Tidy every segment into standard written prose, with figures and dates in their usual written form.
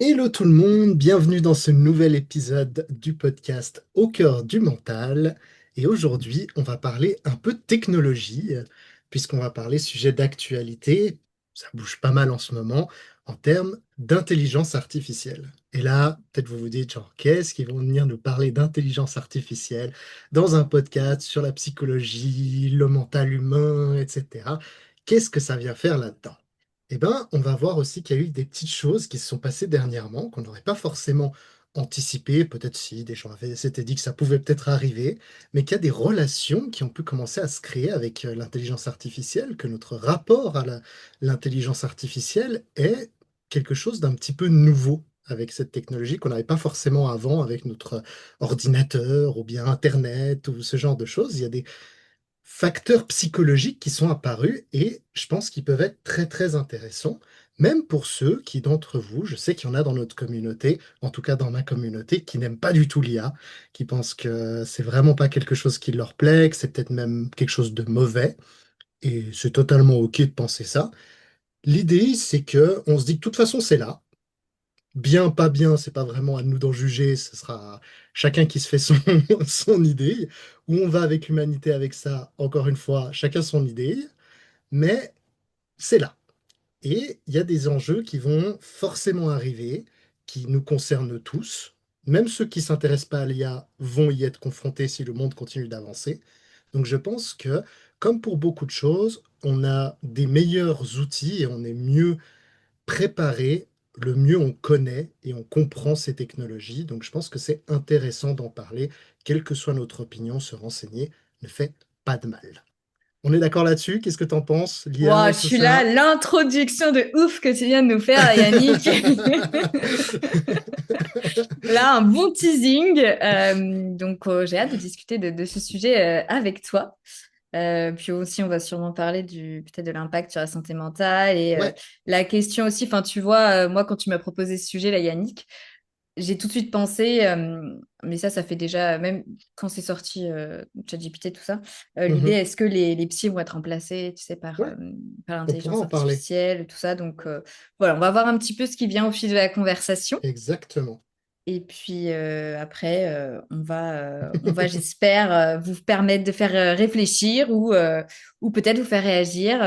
Hello tout le monde, bienvenue dans ce nouvel épisode du podcast Au cœur du mental. Et aujourd'hui, on va parler un peu de technologie, puisqu'on va parler sujet d'actualité, ça bouge pas mal en ce moment, en termes d'intelligence artificielle. Et là, peut-être vous vous dites, genre, qu'est-ce qu'ils vont venir nous parler d'intelligence artificielle dans un podcast sur la psychologie, le mental humain, etc. Qu'est-ce que ça vient faire là-dedans? Eh ben, on va voir aussi qu'il y a eu des petites choses qui se sont passées dernièrement qu'on n'aurait pas forcément anticipées, peut-être si des gens s'étaient dit que ça pouvait peut-être arriver, mais qu'il y a des relations qui ont pu commencer à se créer avec l'intelligence artificielle, que notre rapport à l'intelligence artificielle est quelque chose d'un petit peu nouveau avec cette technologie qu'on n'avait pas forcément avant avec notre ordinateur ou bien Internet ou ce genre de choses. Il y a des facteurs psychologiques qui sont apparus et je pense qu'ils peuvent être très très intéressants, même pour ceux qui d'entre vous, je sais qu'il y en a dans notre communauté, en tout cas dans ma communauté, qui n'aiment pas du tout l'IA, qui pensent que c'est vraiment pas quelque chose qui leur plaît, que c'est peut-être même quelque chose de mauvais, et c'est totalement ok de penser ça. L'idée, c'est que on se dit que de toute façon c'est là. Bien, pas bien, c'est pas vraiment à nous d'en juger, ce sera chacun qui se fait son, son idée. Où on va avec l'humanité avec ça, encore une fois, chacun son idée, mais c'est là. Et il y a des enjeux qui vont forcément arriver, qui nous concernent tous. Même ceux qui s'intéressent pas à l'IA vont y être confrontés si le monde continue d'avancer. Donc je pense que, comme pour beaucoup de choses, on a des meilleurs outils et on est mieux préparé, le mieux on connaît et on comprend ces technologies. Donc je pense que c'est intéressant d'en parler, quelle que soit notre opinion, se renseigner ne fait pas de mal. On est d'accord là-dessus? Qu'est-ce que tu en penses? Wow, L'IA, je tout suis là, ça? l'introduction de ouf que tu viens de nous faire, Yannick. Là, un bon teasing. J'ai hâte de discuter de ce sujet avec toi. Puis aussi, on va sûrement parler peut-être de l'impact sur la santé mentale et Ouais. la question aussi. Enfin, tu vois, moi, quand tu m'as proposé ce sujet, là, Yannick, j'ai tout de suite pensé, mais ça fait déjà, même quand c'est sorti, ChatGPT, tout ça, l'idée, Mhm. est-ce que les psys vont être remplacés, tu sais, Ouais, par on pourra l'intelligence en parler. artificielle, tout ça. Voilà, on va voir un petit peu ce qui vient au fil de la conversation. Exactement. Et puis après, j'espère, vous permettre de faire réfléchir ou peut-être vous faire réagir.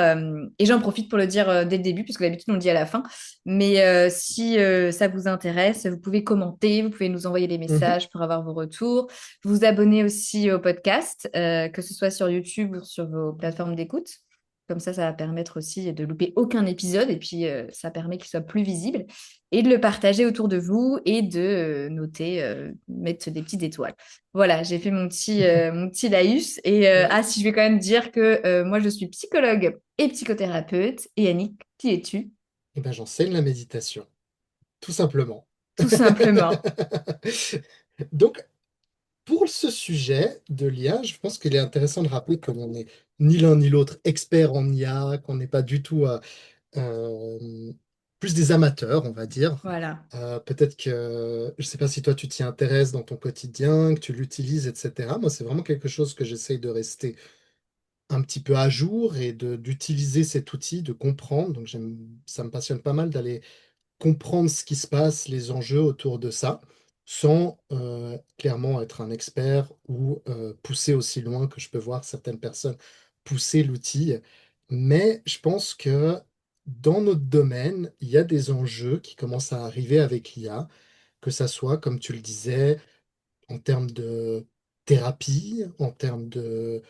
Et j'en profite pour le dire dès le début, puisque d'habitude on le dit à la fin. Mais si ça vous intéresse, vous pouvez commenter, vous pouvez nous envoyer des Mhm. messages pour avoir vos retours. Vous abonner aussi au podcast, que ce soit sur YouTube ou sur vos plateformes d'écoute. Comme ça va permettre aussi de louper aucun épisode et puis ça permet qu'il soit plus visible et de le partager autour de vous et de noter, mettre des petites étoiles. Voilà, j'ai fait mon petit laïus. Et Ouais. si je vais quand même dire que moi, je suis psychologue et psychothérapeute. Et Annick, qui es-tu? Eh ben, j'enseigne la méditation, tout simplement. Tout simplement. Donc, pour ce sujet de l'IA, je pense qu'il est intéressant de rappeler que l'on n'est ni l'un ni l'autre expert en IA, qu'on n'est pas du tout plus des amateurs, on va dire. Voilà. Peut-être que, je ne sais pas si toi tu t'y intéresses dans ton quotidien, que tu l'utilises, etc. Moi, c'est vraiment quelque chose que j'essaye de rester un petit peu à jour et d'utiliser cet outil, de comprendre. Donc, ça me passionne pas mal d'aller comprendre ce qui se passe, les enjeux autour de ça, sans clairement être un expert ou pousser aussi loin que je peux voir certaines personnes pousser l'outil. Mais je pense que dans notre domaine, il y a des enjeux qui commencent à arriver avec l'IA, que ça soit, comme tu le disais, en termes de thérapie, en termes de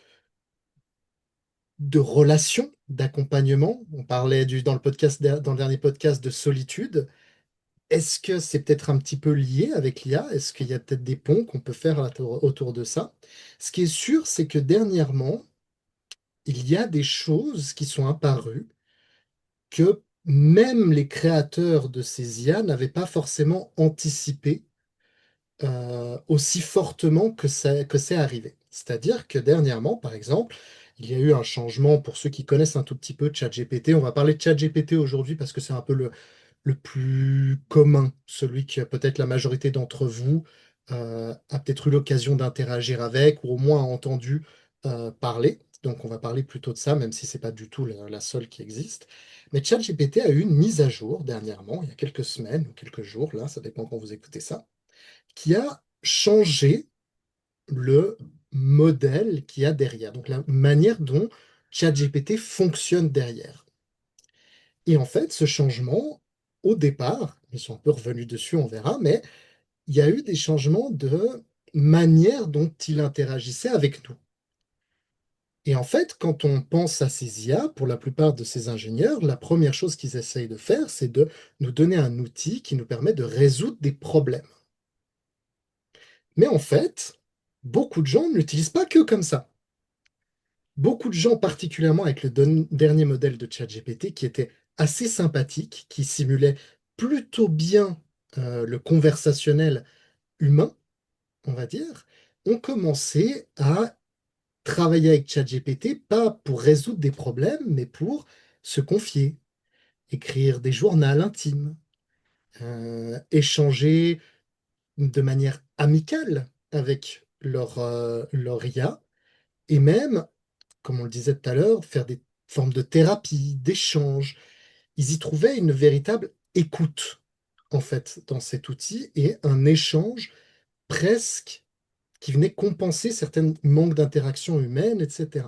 relations, d'accompagnement. On parlait dans le podcast, dans le dernier podcast de solitude. Est-ce que c'est peut-être un petit peu lié avec l'IA? Est-ce qu'il y a peut-être des ponts qu'on peut faire autour de ça? Ce qui est sûr, c'est que dernièrement, il y a des choses qui sont apparues que même les créateurs de ces IA n'avaient pas forcément anticipé aussi fortement que c'est arrivé. C'est-à-dire que dernièrement, par exemple, il y a eu un changement pour ceux qui connaissent un tout petit peu ChatGPT. On va parler de ChatGPT aujourd'hui parce que c'est un peu le plus commun, celui que peut-être la majorité d'entre vous a peut-être eu l'occasion d'interagir avec ou au moins a entendu parler. Donc on va parler plutôt de ça, même si c'est pas du tout la seule qui existe. Mais ChatGPT a eu une mise à jour dernièrement, il y a quelques semaines ou quelques jours, là, ça dépend quand vous écoutez ça, qui a changé le modèle qu'il y a derrière, donc la manière dont ChatGPT fonctionne derrière. Et en fait, ce changement, au départ, ils sont un peu revenus dessus, on verra, mais il y a eu des changements de manière dont il interagissait avec nous. Et en fait, quand on pense à ces IA, pour la plupart de ces ingénieurs, la première chose qu'ils essayent de faire, c'est de nous donner un outil qui nous permet de résoudre des problèmes. Mais en fait, beaucoup de gens n'utilisent pas que comme ça. Beaucoup de gens, particulièrement avec le dernier modèle de ChatGPT, qui était assez sympathique, qui simulait plutôt bien le conversationnel humain, on va dire, ont commencé à travailler avec ChatGPT, pas pour résoudre des problèmes, mais pour se confier, écrire des journaux intimes, échanger de manière amicale avec leur IA, et même, comme on le disait tout à l'heure, faire des formes de thérapie, d'échange. Ils y trouvaient une véritable écoute, en fait, dans cet outil, et un échange presque qui venait compenser certains manques d'interaction humaine, etc.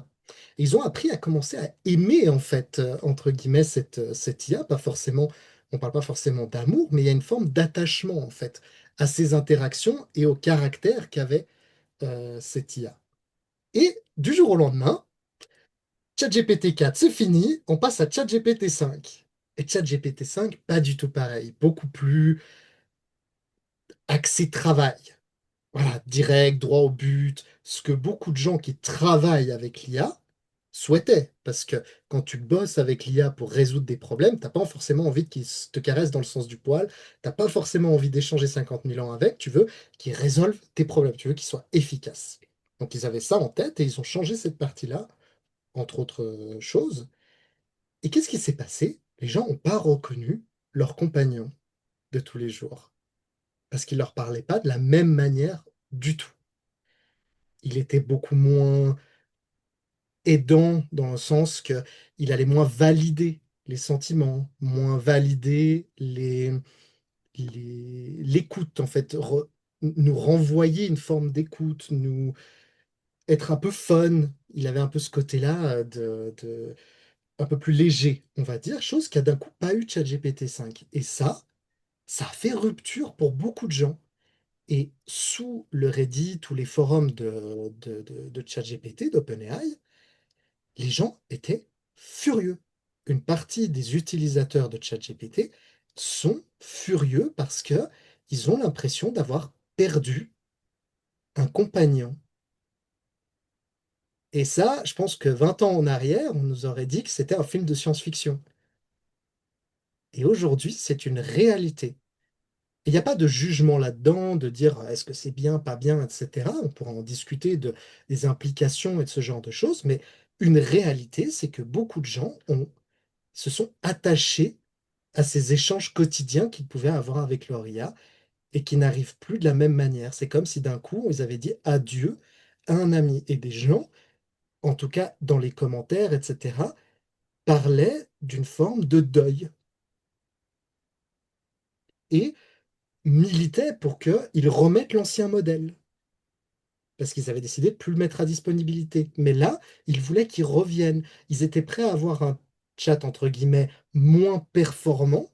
Et ils ont appris à commencer à aimer, en fait, entre guillemets, cette IA. Pas forcément, on parle pas forcément d'amour, mais il y a une forme d'attachement, en fait, à ces interactions et au caractère qu'avait cette IA. Et du jour au lendemain, ChatGPT 4, c'est fini, on passe à ChatGPT 5. Et ChatGPT 5, pas du tout pareil, beaucoup plus axé travail. Voilà, direct, droit au but, ce que beaucoup de gens qui travaillent avec l'IA souhaitaient. Parce que quand tu bosses avec l'IA pour résoudre des problèmes, t'as pas forcément envie qu'il te caresse dans le sens du poil, t'as pas forcément envie d'échanger 50 000 ans avec, tu veux qu'il résolve tes problèmes, tu veux qu'il soit efficace. Donc ils avaient ça en tête et ils ont changé cette partie-là, entre autres choses. Et qu'est-ce qui s'est passé? Les gens n'ont pas reconnu leur compagnon de tous les jours, parce qu'il leur parlait pas de la même manière du tout. Il était beaucoup moins aidant dans le sens que il allait moins valider les sentiments, moins valider l'écoute, en fait, nous renvoyer une forme d'écoute, nous être un peu fun. Il avait un peu ce côté-là un peu plus léger, on va dire, chose qu'a d'un coup pas eu ChatGPT 5. Et ça a fait rupture pour beaucoup de gens. Et sous le Reddit, tous les forums de ChatGPT, d'OpenAI, les gens étaient furieux. Une partie des utilisateurs de ChatGPT sont furieux parce que ils ont l'impression d'avoir perdu un compagnon. Et ça, je pense que 20 ans en arrière, on nous aurait dit que c'était un film de science-fiction. Et aujourd'hui, c'est une réalité. Il n'y a pas de jugement là-dedans, de dire est-ce que c'est bien, pas bien, etc. On pourra en discuter des implications et de ce genre de choses, mais une réalité, c'est que beaucoup de gens se sont attachés à ces échanges quotidiens qu'ils pouvaient avoir avec leur IA et qui n'arrivent plus de la même manière. C'est comme si d'un coup, ils avaient dit adieu à un ami. Et des gens, en tout cas dans les commentaires, etc., parlaient d'une forme de deuil et militaient pour qu'ils remettent l'ancien modèle. Parce qu'ils avaient décidé de plus le mettre à disponibilité. Mais là, ils voulaient qu'il revienne. Ils étaient prêts à avoir un chat, entre guillemets, moins performant,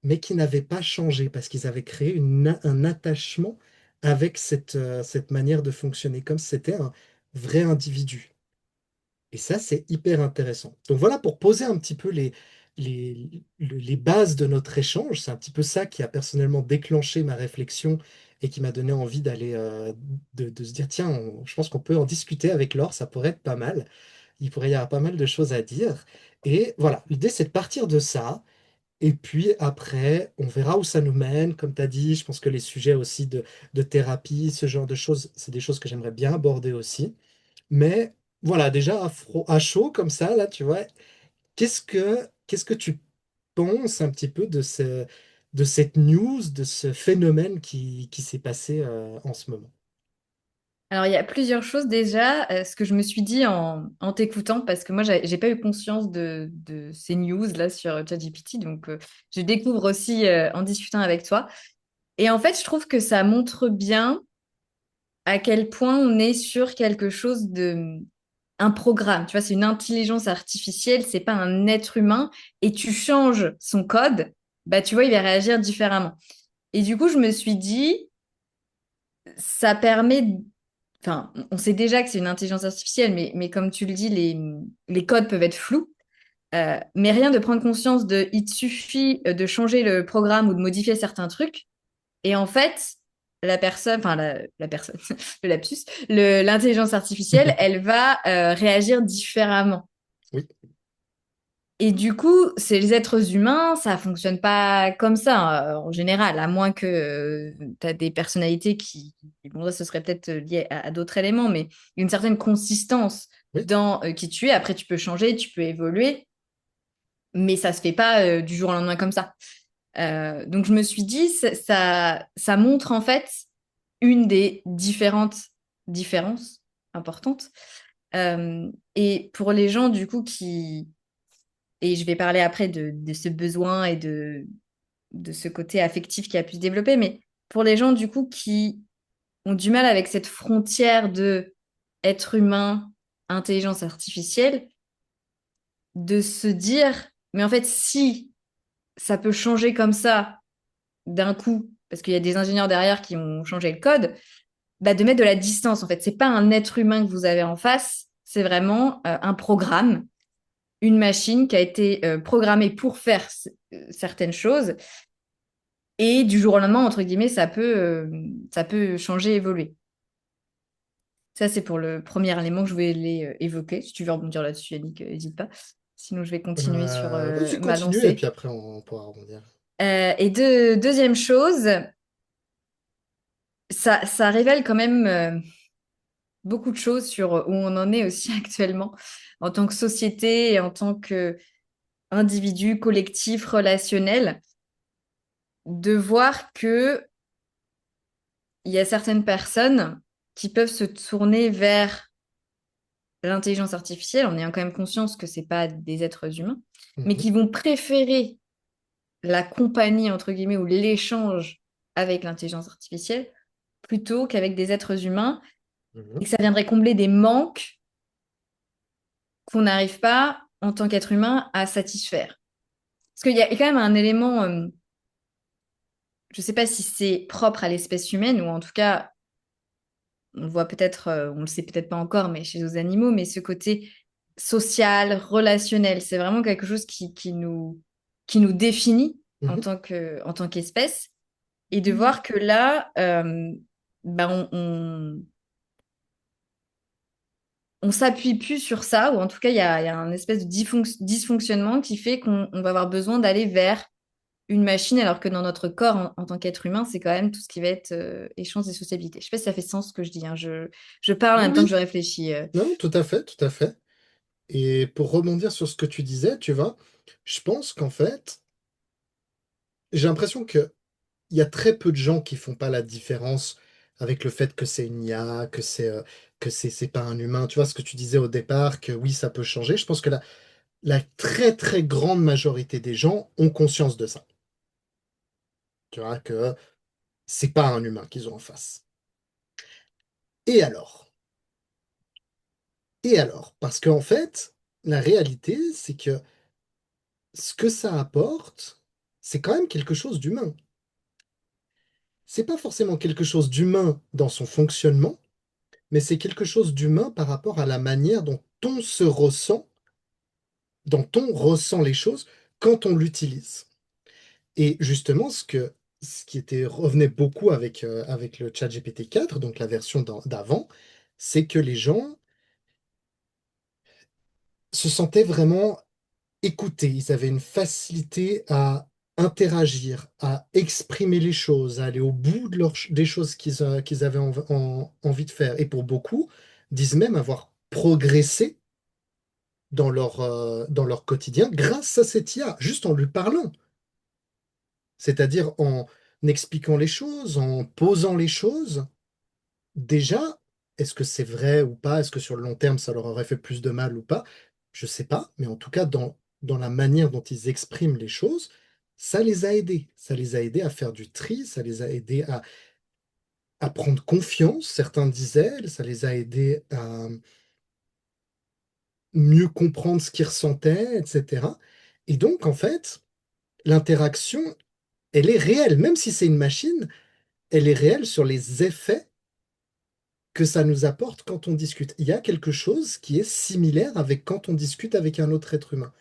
mais qui n'avait pas changé parce qu'ils avaient créé un attachement avec cette manière de fonctionner, comme si c'était un vrai individu. Et ça, c'est hyper intéressant. Donc voilà pour poser un petit peu les bases de notre échange. C'est un petit peu ça qui a personnellement déclenché ma réflexion et qui m'a donné envie d'aller de se dire, tiens, je pense qu'on peut en discuter avec Laure, ça pourrait être pas mal. Il pourrait y avoir pas mal de choses à dire. Et voilà, l'idée, c'est de partir de ça. Et puis après, on verra où ça nous mène. Comme tu as dit, je pense que les sujets aussi de thérapie, ce genre de choses, c'est des choses que j'aimerais bien aborder aussi. Mais voilà, déjà à chaud comme ça, là, tu vois, qu'est-ce que tu penses un petit peu de cette news, de ce phénomène qui s'est passé en ce moment? Alors, il y a plusieurs choses déjà. Ce que je me suis dit en t'écoutant, parce que moi, j'ai pas eu conscience de ces news là sur ChatGPT, donc je découvre aussi en discutant avec toi. Et en fait, je trouve que ça montre bien à quel point on est sur quelque chose de un programme. Tu vois, c'est une intelligence artificielle, c'est pas un être humain. Et tu changes son code, bah tu vois, il va réagir différemment. Et du coup, je me suis dit, ça permet. Enfin, on sait déjà que c'est une intelligence artificielle, mais comme tu le dis, les codes peuvent être flous. Mais rien de prendre conscience de, il te suffit de changer le programme ou de modifier certains trucs. Et en fait, la personne, enfin la personne, le lapsus, l'intelligence artificielle, elle va réagir différemment. Oui. Et du coup, c'est les êtres humains, ça fonctionne pas comme ça en général, à moins que tu as des personnalités bon, ça, ce serait peut-être lié à d'autres éléments, mais une certaine consistance Oui. dans qui tu es. Après, tu peux changer, tu peux évoluer, mais ça se fait pas du jour au lendemain comme ça. Donc je me suis dit, ça montre en fait une des différentes différences importantes. Et pour les gens du coup et je vais parler après de ce besoin et de ce côté affectif qui a pu se développer, mais pour les gens du coup qui ont du mal avec cette frontière de être humain, intelligence artificielle, de se dire, mais en fait si ça peut changer comme ça d'un coup, parce qu'il y a des ingénieurs derrière qui ont changé le code, bah de mettre de la distance en fait. C'est pas un être humain que vous avez en face, c'est vraiment un programme, une machine qui a été programmée pour faire certaines choses et du jour au lendemain, entre guillemets, ça peut changer, évoluer. Ça, c'est pour le premier élément que je voulais évoquer. Si tu veux rebondir là-dessus, Yannick, n'hésite pas. Sinon, je vais continuer sur Vas-y, ma continue, et puis lancée. après, on pourra rebondir. Et deuxième chose, ça révèle quand même beaucoup de choses sur où on en est aussi actuellement en tant que société et en tant qu'individu collectif, relationnel, de voir que il y a certaines personnes qui peuvent se tourner vers l'intelligence artificielle en ayant quand même conscience que c'est pas des êtres humains, mais Mhm. qui vont préférer la compagnie, entre guillemets, ou l'échange avec l'intelligence artificielle plutôt qu'avec des êtres humains et Mhm. que ça viendrait combler des manques qu'on n'arrive pas, en tant qu'être humain, à satisfaire. Parce qu'il y a quand même un élément, je ne sais pas si c'est propre à l'espèce humaine, ou en tout cas, on le voit peut-être, on le sait peut-être pas encore, mais chez les animaux, mais ce côté social, relationnel, c'est vraiment quelque chose qui nous définit Mhm. en tant qu'espèce. Et de voir que là, bah, on s'appuie plus sur ça, ou en tout cas, il y a un espèce de dysfonctionnement qui fait qu'on va avoir besoin d'aller vers une machine, alors que dans notre corps, en tant qu'être humain, c'est quand même tout ce qui va être échange et sociabilité. Je sais pas si ça fait sens ce que je dis, hein. Je parle en Oui, même temps que oui, je réfléchis. non, tout à fait, tout à fait. Et pour rebondir sur ce que tu disais, tu vois, je pense qu'en fait, j'ai l'impression qu'il y a très peu de gens qui font pas la différence avec le fait que c'est une IA, que c'est pas un humain. Tu vois ce que tu disais au départ, que oui, ça peut changer. Je pense que la très très grande majorité des gens ont conscience de ça. Tu vois, que c'est pas un humain qu'ils ont en face. Et alors? Et alors? Parce qu'en fait, la réalité, c'est que ce que ça apporte, c'est quand même quelque chose d'humain. C'est pas forcément quelque chose d'humain dans son fonctionnement, mais c'est quelque chose d'humain par rapport à la manière dont on se ressent, dont on ressent les choses quand on l'utilise. Et justement, ce qui revenait beaucoup avec le ChatGPT 4, donc la version d'avant, c'est que les gens se sentaient vraiment écouter, ils avaient une facilité à interagir, à exprimer les choses, à aller au bout des choses qu'ils avaient envie de faire. Et pour beaucoup, disent même avoir progressé dans leur quotidien grâce à cette IA, juste en lui parlant, c'est-à-dire en expliquant les choses, en posant les choses. Déjà, est-ce que c'est vrai ou pas? Est-ce que sur le long terme, ça leur aurait fait plus de mal ou pas? Je sais pas, mais en tout cas, dans la manière dont ils expriment les choses, ça les a aidés. Ça les a aidés à faire du tri, ça les a aidés à prendre confiance, certains disaient, ça les a aidés à mieux comprendre ce qu'ils ressentaient, etc. Et donc, en fait, l'interaction, elle est réelle, même si c'est une machine, elle est réelle sur les effets que ça nous apporte quand on discute. Il y a quelque chose qui est similaire avec quand on discute avec un autre être humain,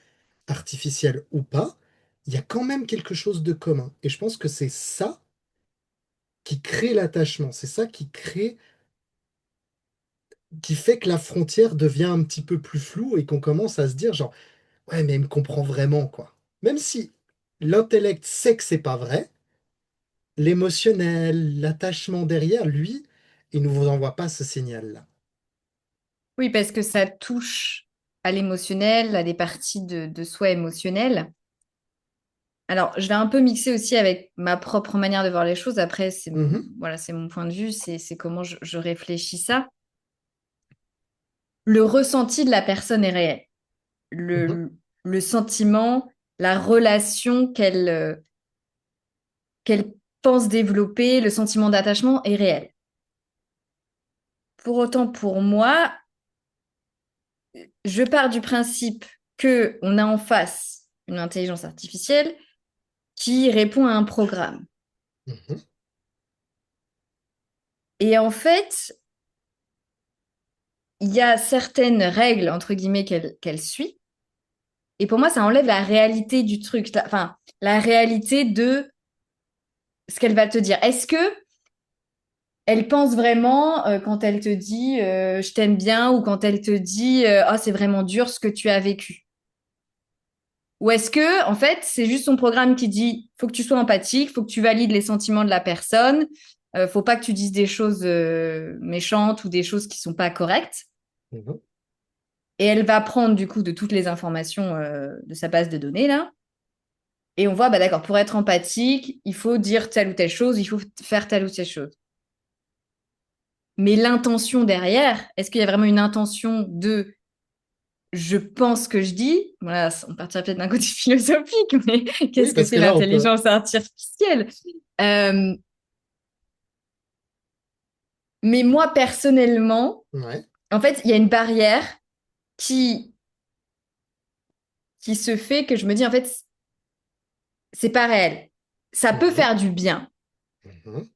artificiel ou pas, il y a quand même quelque chose de commun. Et je pense que c'est ça qui crée l'attachement, c'est ça qui fait que la frontière devient un petit peu plus floue et qu'on commence à se dire genre, ouais, mais elle me comprend vraiment, quoi. Même si l'intellect sait que c'est pas vrai, l'émotionnel, l'attachement derrière, lui, il ne vous envoie pas ce signal-là. Oui, parce que ça touche à l'émotionnel, à des parties de soi émotionnelles. Alors, je vais un peu mixer aussi avec ma propre manière de voir les choses. Après, Mhm, voilà, c'est mon point de vue, c'est comment je réfléchis ça. Le ressenti de la personne est réel. mhm, Le sentiment, la relation qu'elle pense développer, le sentiment d'attachement est réel. Pour autant, pour moi, je pars du principe que on a en face une intelligence artificielle qui répond à un programme. mhm. Et en fait, il y a certaines règles, entre guillemets, qu'elle suit. Et pour moi, ça enlève la réalité du truc. Enfin, la réalité de ce qu'elle va te dire. Est-ce que elle pense vraiment quand elle te dit je t'aime bien ou quand elle te dit oh, c'est vraiment dur ce que tu as vécu? Ou est-ce que, en fait, c'est juste son programme qui dit faut que tu sois empathique, faut que tu valides les sentiments de la personne, faut pas que tu dises des choses méchantes ou des choses qui sont pas correctes. Mhm. Et elle va prendre du coup de toutes les informations de sa base de données là. Et on voit, bah d'accord, pour être empathique, il faut dire telle ou telle chose, il faut faire telle ou telle chose. Mais l'intention derrière, est-ce qu'il y a vraiment une intention de je pense que je dis, voilà, on partirait peut-être d'un côté philosophique, mais Oui, qu'est-ce que parce c'est que là, on peut. l'intelligence artificielle? Euh, mais moi, personnellement, Ouais. en fait, il y a une barrière qui, qui se fait que je me dis, en fait, c'est pas réel. Ça peut Mhm, faire du bien, mhm,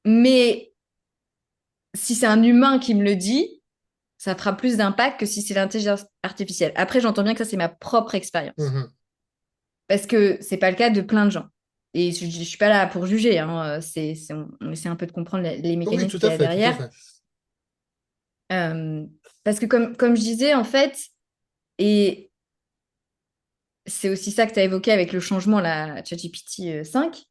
mais si c'est un humain qui me le dit, ça fera plus d'impact que si c'est l'intelligence artificielle. Après, j'entends bien que ça, c'est ma propre expérience. mhm. Parce que c'est pas le cas de plein de gens. Et je suis pas là pour juger, hein. On essaie un peu de comprendre les Oui, mécanismes tout qu'il à y a fait, tout à derrière. fait. Euh, Parce que comme je disais, en fait, et c'est aussi ça que tu as évoqué avec le changement, la ChatGPT 5,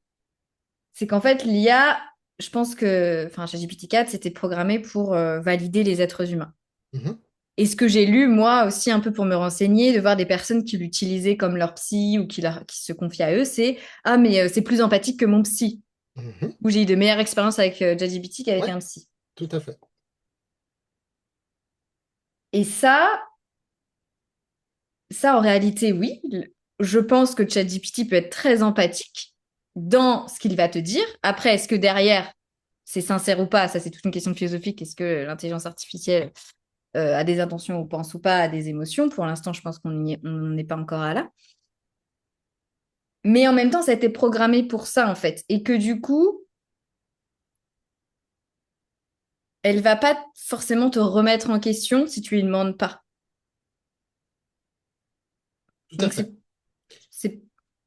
c'est qu'en fait, l'IA, je pense que, enfin, ChatGPT 4, c'était programmé pour valider les êtres humains. Mhm, Et ce que j'ai lu, moi aussi, un peu pour me renseigner, de voir des personnes qui l'utilisaient comme leur psy ou qui se confiaient à eux, c'est ah, mais c'est plus empathique que mon psy. mhm. Où j'ai eu de meilleures expériences avec ChatGPT qu'avec Ouais, un psy. tout à fait. Et ça en réalité, oui. Je pense que ChatGPT peut être très empathique dans ce qu'il va te dire. Après, est-ce que derrière, c'est sincère ou pas? Ça, c'est toute une question philosophique. Est-ce que l'intelligence artificielle a des intentions ou pense ou pas à des émotions? Pour l'instant, je pense on n'est pas encore à là. Mais en même temps, ça a été programmé pour ça, en fait. Et que du coup, elle va pas forcément te remettre en question si tu lui demandes pas. Tout à Donc, fait. c'est...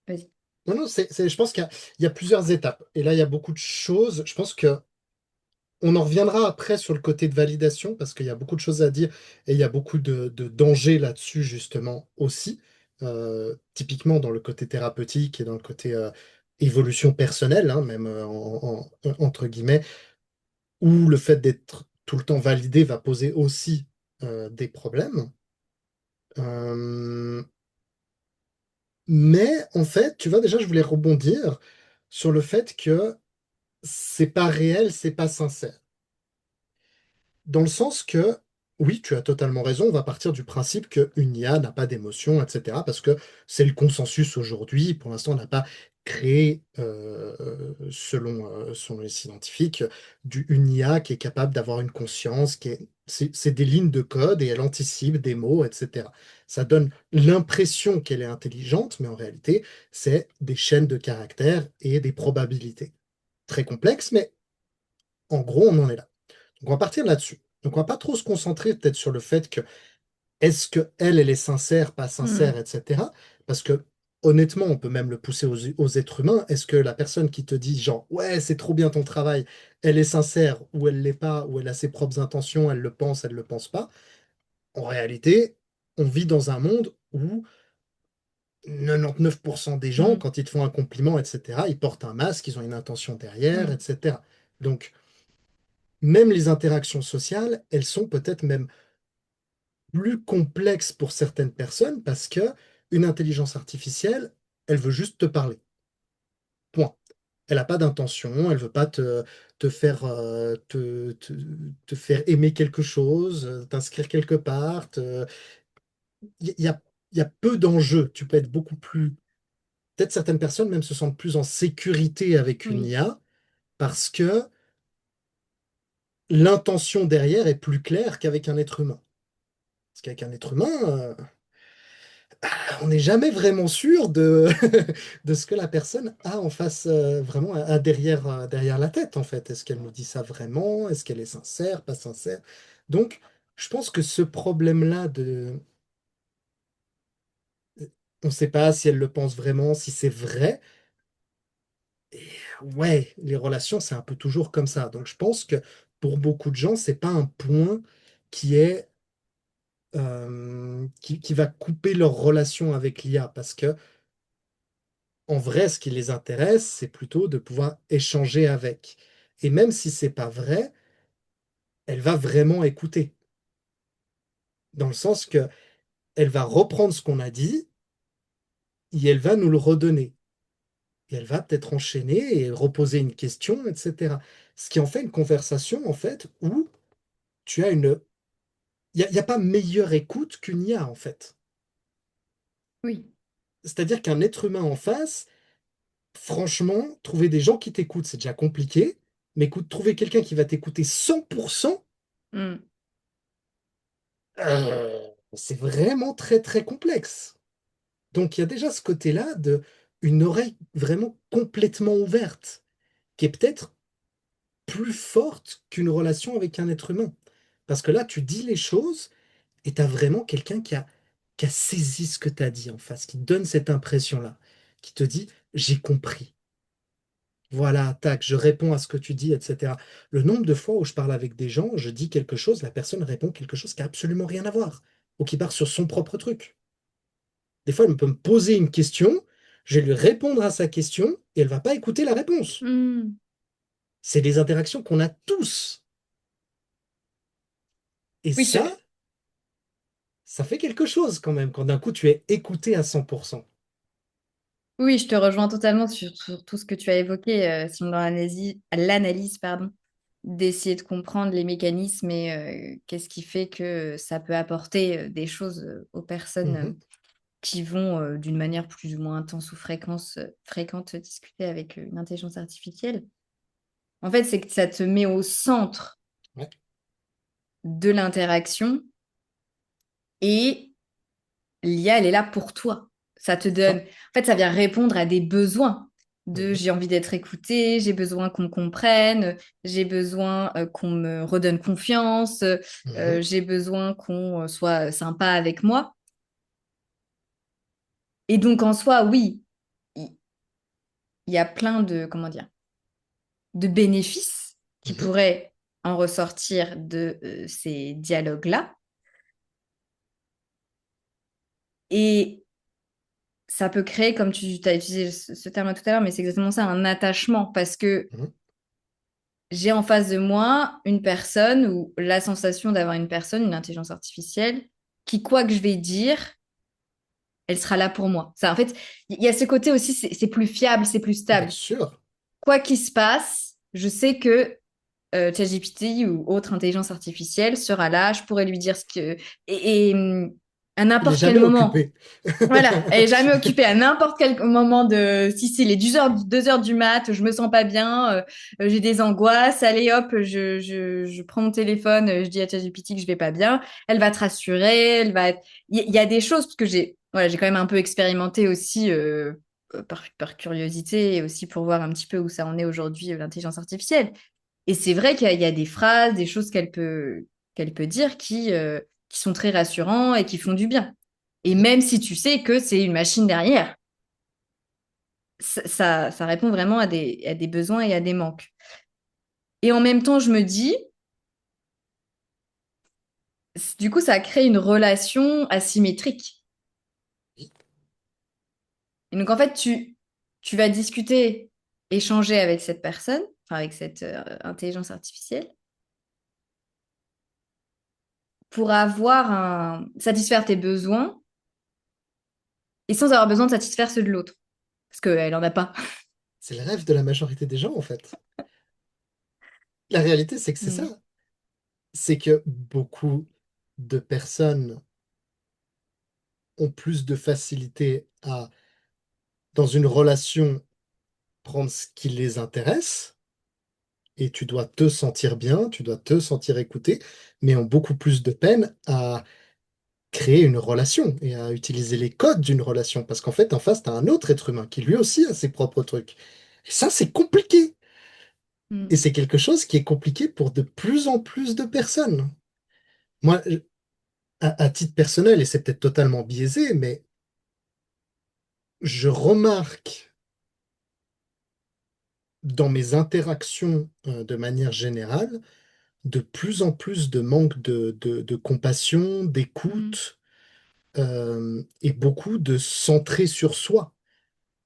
Vas-y. Non, non, je pense qu'il y a plusieurs étapes. Et là, il y a beaucoup de choses. Je pense que on en reviendra après sur le côté de validation, parce qu'il y a beaucoup de choses à dire et il y a beaucoup de dangers là-dessus, justement, aussi. Typiquement dans le côté thérapeutique et dans le côté évolution personnelle, hein, même entre guillemets, où le fait d'être tout le temps validé va poser aussi des problèmes. Euh, mais en fait, tu vois, déjà, je voulais rebondir sur le fait que c'est pas réel, c'est pas sincère. Dans le sens que, oui, tu as totalement raison, on va partir du principe qu'une IA n'a pas d'émotion, etc. Parce que c'est le consensus aujourd'hui. Pour l'instant, on n'a pas créé, selon les scientifiques, une IA qui est capable d'avoir une conscience, c'est des lignes de code et elle anticipe des mots, etc. Ça donne l'impression qu'elle est intelligente, mais en réalité, c'est des chaînes de caractères et des probabilités. Très complexes, mais en gros, on en est là. Donc on va partir là-dessus. Donc on va pas trop se concentrer peut-être sur le fait que est-ce que elle est sincère, pas Mm. sincère, etc. Parce que honnêtement, on peut même le pousser aux êtres humains. Est-ce que la personne qui te dit genre ouais, c'est trop bien ton travail, elle est sincère ou elle l'est pas, ou elle a ses propres intentions, elle le pense pas. En réalité, on vit dans un monde où 99% des gens, Mm. quand ils te font un compliment, etc., ils portent un masque, ils ont une intention derrière, Mm. etc. Donc, même les interactions sociales, elles sont peut-être même plus complexe pour certaines personnes parce que une intelligence artificielle, elle veut juste te parler. Point. Elle n'a pas d'intention, elle veut pas te faire, te faire aimer quelque chose, t'inscrire quelque part. Il y a, il y a peu d'enjeux. Tu peux être beaucoup plus. Peut-être certaines personnes même se sentent plus en sécurité avec une Oui, IA parce que l'intention derrière est plus claire qu'avec un être humain. Parce qu'avec un être humain, on n'est jamais vraiment sûr de ce que la personne a en face, vraiment derrière la tête, en fait. Est-ce qu'elle nous dit ça vraiment? Est-ce qu'elle est sincère, pas sincère? Donc, je pense que ce problème-là on ne sait pas si elle le pense vraiment, si c'est vrai. Et ouais, les relations, c'est un peu toujours comme ça. Donc, je pense que pour beaucoup de gens, c'est pas un point qui est, qui va couper leur relation avec l'IA parce que en vrai, ce qui les intéresse, c'est plutôt de pouvoir échanger avec. Et même si c'est pas vrai, elle va vraiment écouter, dans le sens que elle va reprendre ce qu'on a dit et elle va nous le redonner. Et elle va peut-être enchaîner et reposer une question, etc. Ce qui en fait une conversation, en fait, où tu as une... Il y a pas meilleure écoute qu'une IA, en fait. oui. C'est-à-dire qu'un être humain en face, franchement, trouver des gens qui t'écoutent, c'est déjà compliqué. Mais écoute, trouver quelqu'un qui va t'écouter 100%. Mm. C'est vraiment très très complexe. Donc il y a déjà ce côté-là de une oreille vraiment complètement ouverte, qui est peut-être plus forte qu'une relation avec un être humain. Parce que là, tu dis les choses et tu as vraiment quelqu'un qui a saisi ce que tu as dit en face, qui te donne cette impression-là, qui te dit, j'ai compris. Voilà, tac, je réponds à ce que tu dis, etc. Le nombre de fois où je parle avec des gens, je dis quelque chose, la personne répond quelque chose qui a absolument rien à voir, ou qui part sur son propre truc. Des fois, elle peut me poser une question, je vais lui répondre à sa question, et elle va pas écouter la réponse. Mm. C'est des interactions qu'on a tous. Et Oui, ça fait quelque chose quand même, quand d'un coup tu es écouté à 100%. oui, je te rejoins totalement sur tout ce que tu as évoqué, si on est dans l'analyse, pardon, d'essayer de comprendre les mécanismes et qu'est-ce qui fait que ça peut apporter des choses aux personnes Mhm, qui vont d'une manière plus ou moins intense ou fréquente discuter avec une intelligence artificielle. En fait, c'est que ça te met au centre ouais, de l'interaction et l'IA, elle est là pour toi. Ça te c'est donne, ça. en fait, ça vient répondre à des besoins de Mhm, j'ai envie d'être écoutée, j'ai besoin qu'on me comprenne, j'ai besoin qu'on me redonne confiance, mhm, j'ai besoin qu'on soit sympa avec moi. Et donc, en soi, oui, il il y a plein de, comment dire, de bénéfices qui mhm, pourraient en ressortir de ces dialogues-là. Et ça peut créer, comme tu as utilisé ce terme tout à l'heure, mais c'est exactement ça, un attachement, parce que mhm, j'ai en face de moi une personne ou la sensation d'avoir une personne, une intelligence artificielle, qui, quoi que je vais dire, elle sera là pour moi. Ça, en fait, il y a ce côté aussi, c'est plus fiable, c'est plus bien stable. sûr. Quoi qu'il se passe, je sais que ChatGPT ou autre intelligence artificielle sera là, je pourrais lui dire ce que... Et à Il est n'importe quel jamais moment. occupé. Voilà, elle est jamais occupée à n'importe quel moment de... Si c'est les 2 heures du mat, je me sens pas bien, j'ai des angoisses, allez hop, je prends mon téléphone, je dis à ChatGPT que je vais pas bien, elle va te rassurer, elle va... Il y a des choses, parce que j'ai quand même un peu expérimenté aussi par curiosité et aussi pour voir un petit peu où ça en est aujourd'hui, l'intelligence artificielle. Et c'est vrai qu'il y a des phrases, des choses qu'elle peut dire qui sont très rassurants et qui font du bien. Et même si tu sais que c'est une machine derrière, ça répond vraiment à des besoins et à des manques. Et en même temps, je me dis, du coup, ça crée une relation asymétrique. Et donc, en fait, tu vas discuter, échanger avec cette personne, enfin, avec cette intelligence artificielle, pour satisfaire tes besoins et sans avoir besoin de satisfaire ceux de l'autre. Parce qu'elle en a pas. C'est le rêve de la majorité des gens, en fait. La réalité, c'est que c'est Mm. ça. C'est que beaucoup de personnes ont plus de facilité à, dans une relation, prendre ce qui les intéresse, et tu dois te sentir bien, tu dois te sentir écouté, mais ont beaucoup plus de peine à créer une relation et à utiliser les codes d'une relation. Parce qu'en fait, en face, tu as un autre être humain qui lui aussi a ses propres trucs. Et ça, c'est compliqué. Et Mm. c'est quelque chose qui est compliqué pour de plus en plus de personnes. Moi, à titre personnel, et c'est peut-être totalement biaisé, mais je remarque dans mes interactions de manière générale de plus en plus de manque de compassion, Mm. d'écoute et beaucoup de centré sur soi.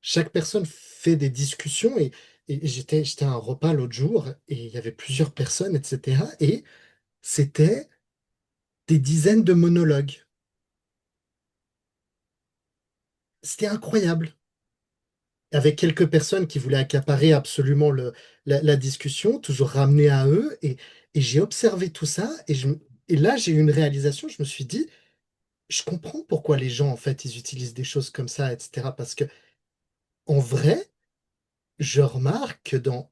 Chaque personne fait des discussions et j'étais à un repas l'autre jour et il y avait plusieurs personnes, etc. Et c'était des dizaines de monologues. C'était incroyable. Avec quelques personnes qui voulaient accaparer absolument la discussion, toujours ramener à eux. Et j'ai observé tout ça et là, j'ai eu une réalisation. Je me suis dit, je comprends pourquoi les gens, en fait, ils utilisent des choses comme ça, etc. Parce que, en vrai, je remarque que dans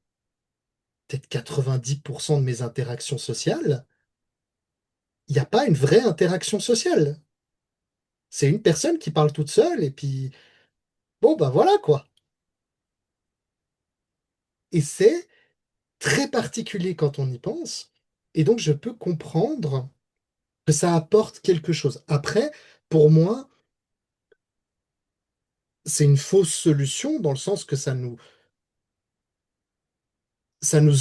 peut-être 90% de mes interactions sociales, il n'y a pas une vraie interaction sociale. C'est une personne qui parle toute seule et puis, bon, ben voilà quoi. Et c'est très particulier quand on y pense. Et donc, je peux comprendre que ça apporte quelque chose. Après, pour moi, c'est une fausse solution dans le sens que ça nous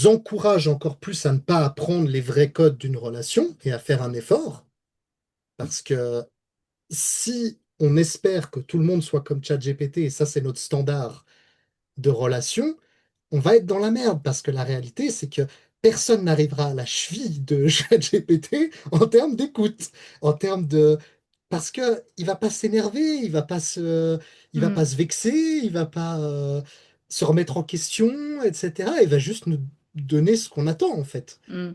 encourage encore plus à ne pas apprendre les vrais codes d'une relation et à faire un effort. Parce que si on espère que tout le monde soit comme ChatGPT, et ça c'est notre standard de relation, on va être dans la merde parce que la réalité, c'est que personne n'arrivera à la cheville de ChatGPT en termes d'écoute, en termes de... Parce que il va pas s'énerver, il va pas Mm. se vexer, il va pas se remettre en question, etc. Il va juste nous donner ce qu'on attend, en fait. Mm.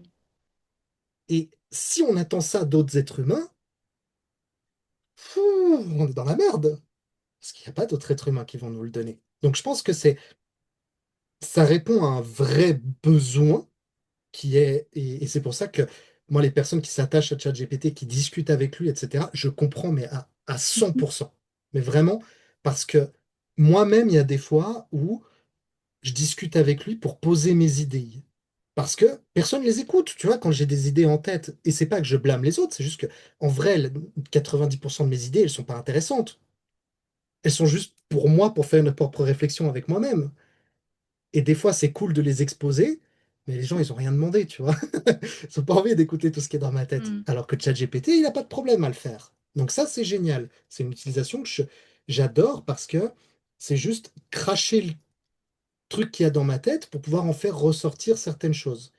Et si on attend ça d'autres êtres humains, fou, on est dans la merde. Parce qu'il n'y a pas d'autres êtres humains qui vont nous le donner. Donc je pense que ça répond à un vrai besoin et c'est pour ça que moi, les personnes qui s'attachent à ChatGPT, qui discutent avec lui, etc., je comprends, mais à 100%. Mais vraiment, parce que moi-même, il y a des fois où je discute avec lui pour poser mes idées. Parce que personne ne les écoute, tu vois, quand j'ai des idées en tête. Et c'est pas que je blâme les autres, c'est juste que, en vrai, 90% de mes idées, elles sont pas intéressantes. Elles sont juste pour moi, pour faire une propre réflexion avec moi-même. Et des fois, c'est cool de les exposer, mais les gens, ils ont rien demandé, tu vois. Ils n'ont pas envie d'écouter tout ce qui est dans ma tête. Mm. Alors que ChatGPT, il n'a pas de problème à le faire. Donc ça, c'est génial. C'est une utilisation que j'adore parce que c'est juste cracher le truc qu'il y a dans ma tête pour pouvoir en faire ressortir certaines choses.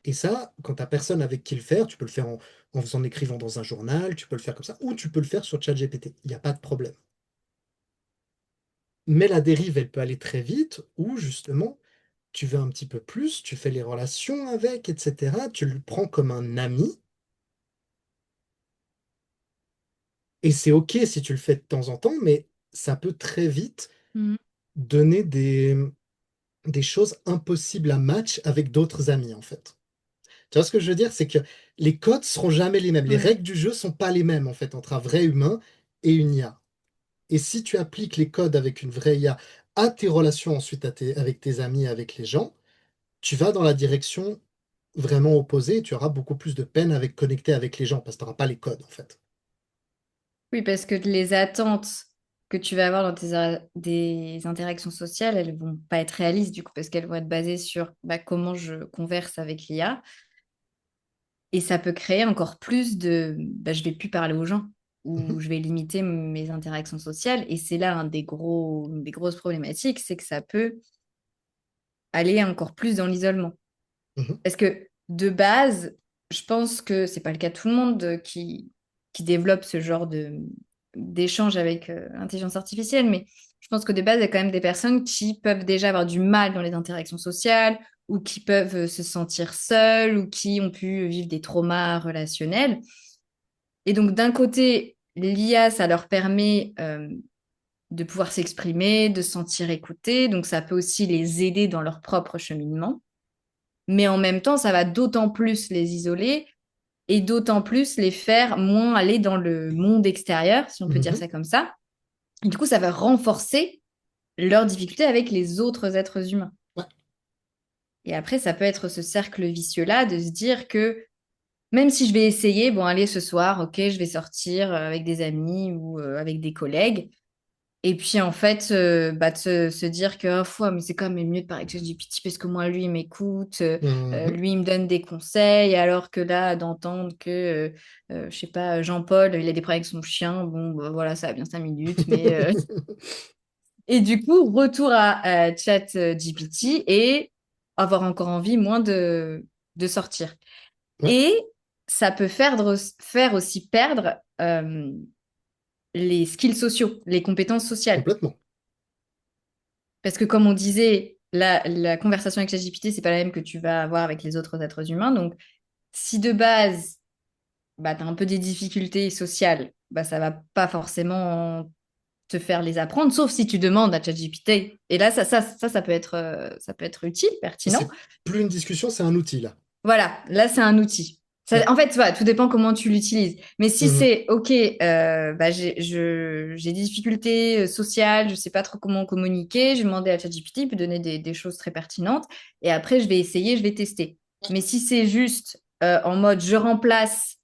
Et ça, quand tu n'as personne avec qui le faire, tu peux le faire en écrivant dans un journal, tu peux le faire comme ça, ou tu peux le faire sur ChatGPT. Il n'y a pas de problème. Mais la dérive, elle peut aller très vite, ou justement, tu veux un petit peu plus, tu fais les relations avec, etc. Tu le prends comme un ami, et c'est OK si tu le fais de temps en temps, mais ça peut très vite Mhm. donner des choses impossibles à match avec d'autres amis, en fait. Tu vois ce que je veux dire? C'est que les codes seront jamais les mêmes. Les Ouais. règles du jeu sont pas les mêmes, en fait, entre un vrai humain et une IA. Et si tu appliques les codes avec une vraie IA à tes relations ensuite avec tes amis, avec les gens, tu vas dans la direction vraiment opposée et tu auras beaucoup plus de peine avec connecter avec les gens parce que tu n'auras pas les codes, en fait. Oui, parce que les attentes que tu vas avoir dans des interactions sociales, elles vont pas être réalistes du coup, parce qu'elles vont être basées sur comment je converse avec l'IA. Et ça peut créer encore plus je vais plus parler aux gens ou Mhm, je vais limiter mes interactions sociales. Et c'est là une des grosses problématiques, c'est que ça peut aller encore plus dans l'isolement. mhm, Parce que de base, je pense que c'est pas le cas de tout le monde qui développe ce genre d'échange avec l'intelligence artificielle, mais je pense que de base, il y a quand même des personnes qui peuvent déjà avoir du mal dans les interactions sociales ou qui peuvent se sentir seules ou qui ont pu vivre des traumas relationnels. Et donc, d'un côté, l'IA, ça leur permet de pouvoir s'exprimer, de se sentir écoutés, donc ça peut aussi les aider dans leur propre cheminement. Mais en même temps, ça va d'autant plus les isoler et d'autant plus les faire moins aller dans le monde extérieur, si on peut dire mhm. ça comme ça. Et du coup, ça va renforcer leurs difficultés avec les autres êtres humains. Ouais. Et après, ça peut être ce cercle vicieux-là de se dire que même si je vais essayer, bon, allez, ce soir, ok, je vais sortir avec des amis ou avec des collègues. Et puis, en fait, de se dire que, oh, foi, mais c'est quand même mieux de parler avec ChatGPT parce que moi, lui, il m'écoute, Mhm. lui, il me donne des conseils, alors que là, d'entendre que, je sais pas, Jean-Paul, il a des problèmes avec son chien, bon, bah, voilà, ça va bien 5 minutes, mais... Et du coup, retour à ChatGPT et avoir encore envie moins de sortir. Ouais, Et ça peut faire aussi perdre les skills sociaux, les compétences sociales. complètement. Parce que comme on disait, la conversation avec ChatGPT, c'est pas la même que tu vas avoir avec les autres êtres humains. Donc, si de base, tu as un peu des difficultés sociales, ça va pas forcément te faire les apprendre, sauf si tu demandes à ChatGPT. Et là, ça peut être utile, pertinent. C'est plus une discussion, c'est un outil, là. Voilà, là, c'est un outil. Ouais. En fait, voilà, tout dépend comment tu l'utilises. Mais si Mhm. c'est OK, j'ai des difficultés sociales, je sais pas trop comment communiquer, je vais demander à ChatGPT, il peut donner des choses très pertinentes. Et après, je vais essayer, je vais tester. Mais si c'est juste en mode je remplace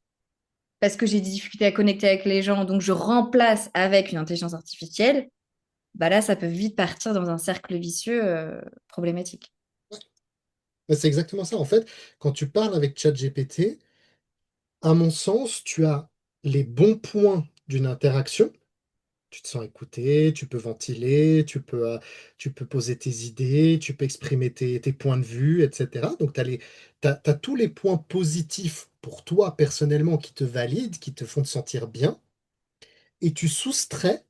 parce que j'ai des difficultés à connecter avec les gens, donc je remplace avec une intelligence artificielle, là, ça peut vite partir dans un cercle vicieux problématique. Mais c'est exactement ça. En fait, quand tu parles avec ChatGPT, à mon sens, tu as les bons points d'une interaction. Tu te sens écouté, tu peux ventiler, tu peux poser tes idées, tu peux exprimer tes points de vue, etc. Donc, t'as tous les points positifs pour toi personnellement qui te valident, qui te font te sentir bien, et tu soustrais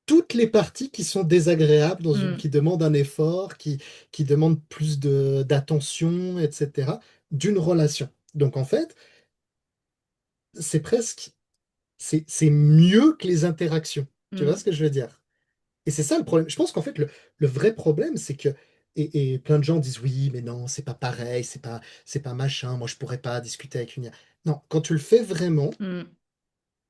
toutes les parties qui sont désagréables, Hmm, qui demandent un effort, qui demandent plus d'attention, etc., d'une relation. Donc, en fait, c'est presque, c'est mieux que les interactions. Tu vois hmm, ce que je veux dire? Et c'est ça le problème. Je pense qu'en fait, le vrai problème, c'est que, et plein de gens disent oui, mais non, c'est pas pareil, c'est pas machin, moi je pourrais pas discuter avec une IA. Non, quand tu le fais vraiment, hmm,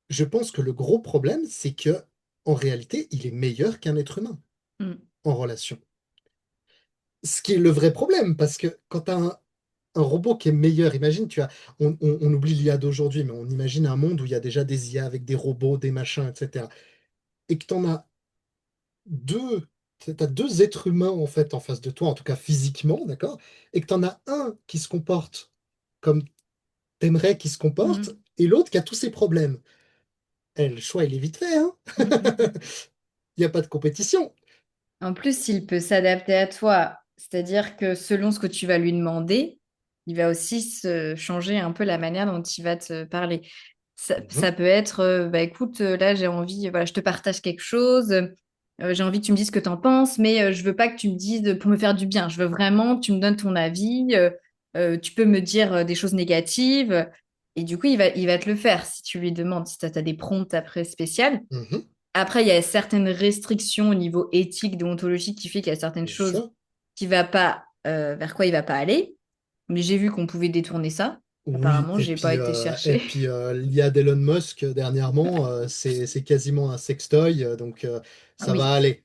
je pense que le gros problème, c'est que, en réalité, il est meilleur qu'un être humain hmm, en relation. Ce qui est le vrai problème, parce que quand tu as un robot qui est meilleur, imagine, on oublie l'IA d'aujourd'hui, mais on imagine un monde où il y a déjà des IA avec des robots, des machins, etc. Et que tu en as deux, t'as deux êtres humains en fait en face de toi, en tout cas physiquement, d'accord? Et que t'en as un qui se comporte comme t'aimerais qu'il se comporte, hmm, et l'autre qui a tous ses problèmes. Le choix, il est vite fait, hein? hmm, hmm, hmm. Il n'y a pas de compétition. En plus, il peut s'adapter à toi. C'est-à-dire que selon ce que tu vas lui demander, il va aussi changer un peu la manière dont il va te parler. Ça Mhm. peut être, écoute, là j'ai envie, voilà, je te partage quelque chose. J'ai envie que tu me dises ce que tu en penses, mais je veux pas que tu me dises pour me faire du bien. Je veux vraiment que tu me donnes ton avis. Tu peux me dire des choses négatives. Et du coup, il va te le faire si tu lui demandes, si tu as des prompts après spéciales. Mhm, Après, il y a certaines restrictions au niveau éthique, déontologique qui fait qu'il y a certaines bien choses sûr. qui va pas, vers quoi il va pas aller. Mais j'ai vu qu'on pouvait détourner ça. Oui, Apparemment, j'ai pas été chercher. l'IA d'Elon Musk dernièrement, c'est quasiment un sextoy, donc ça va Oui. aller.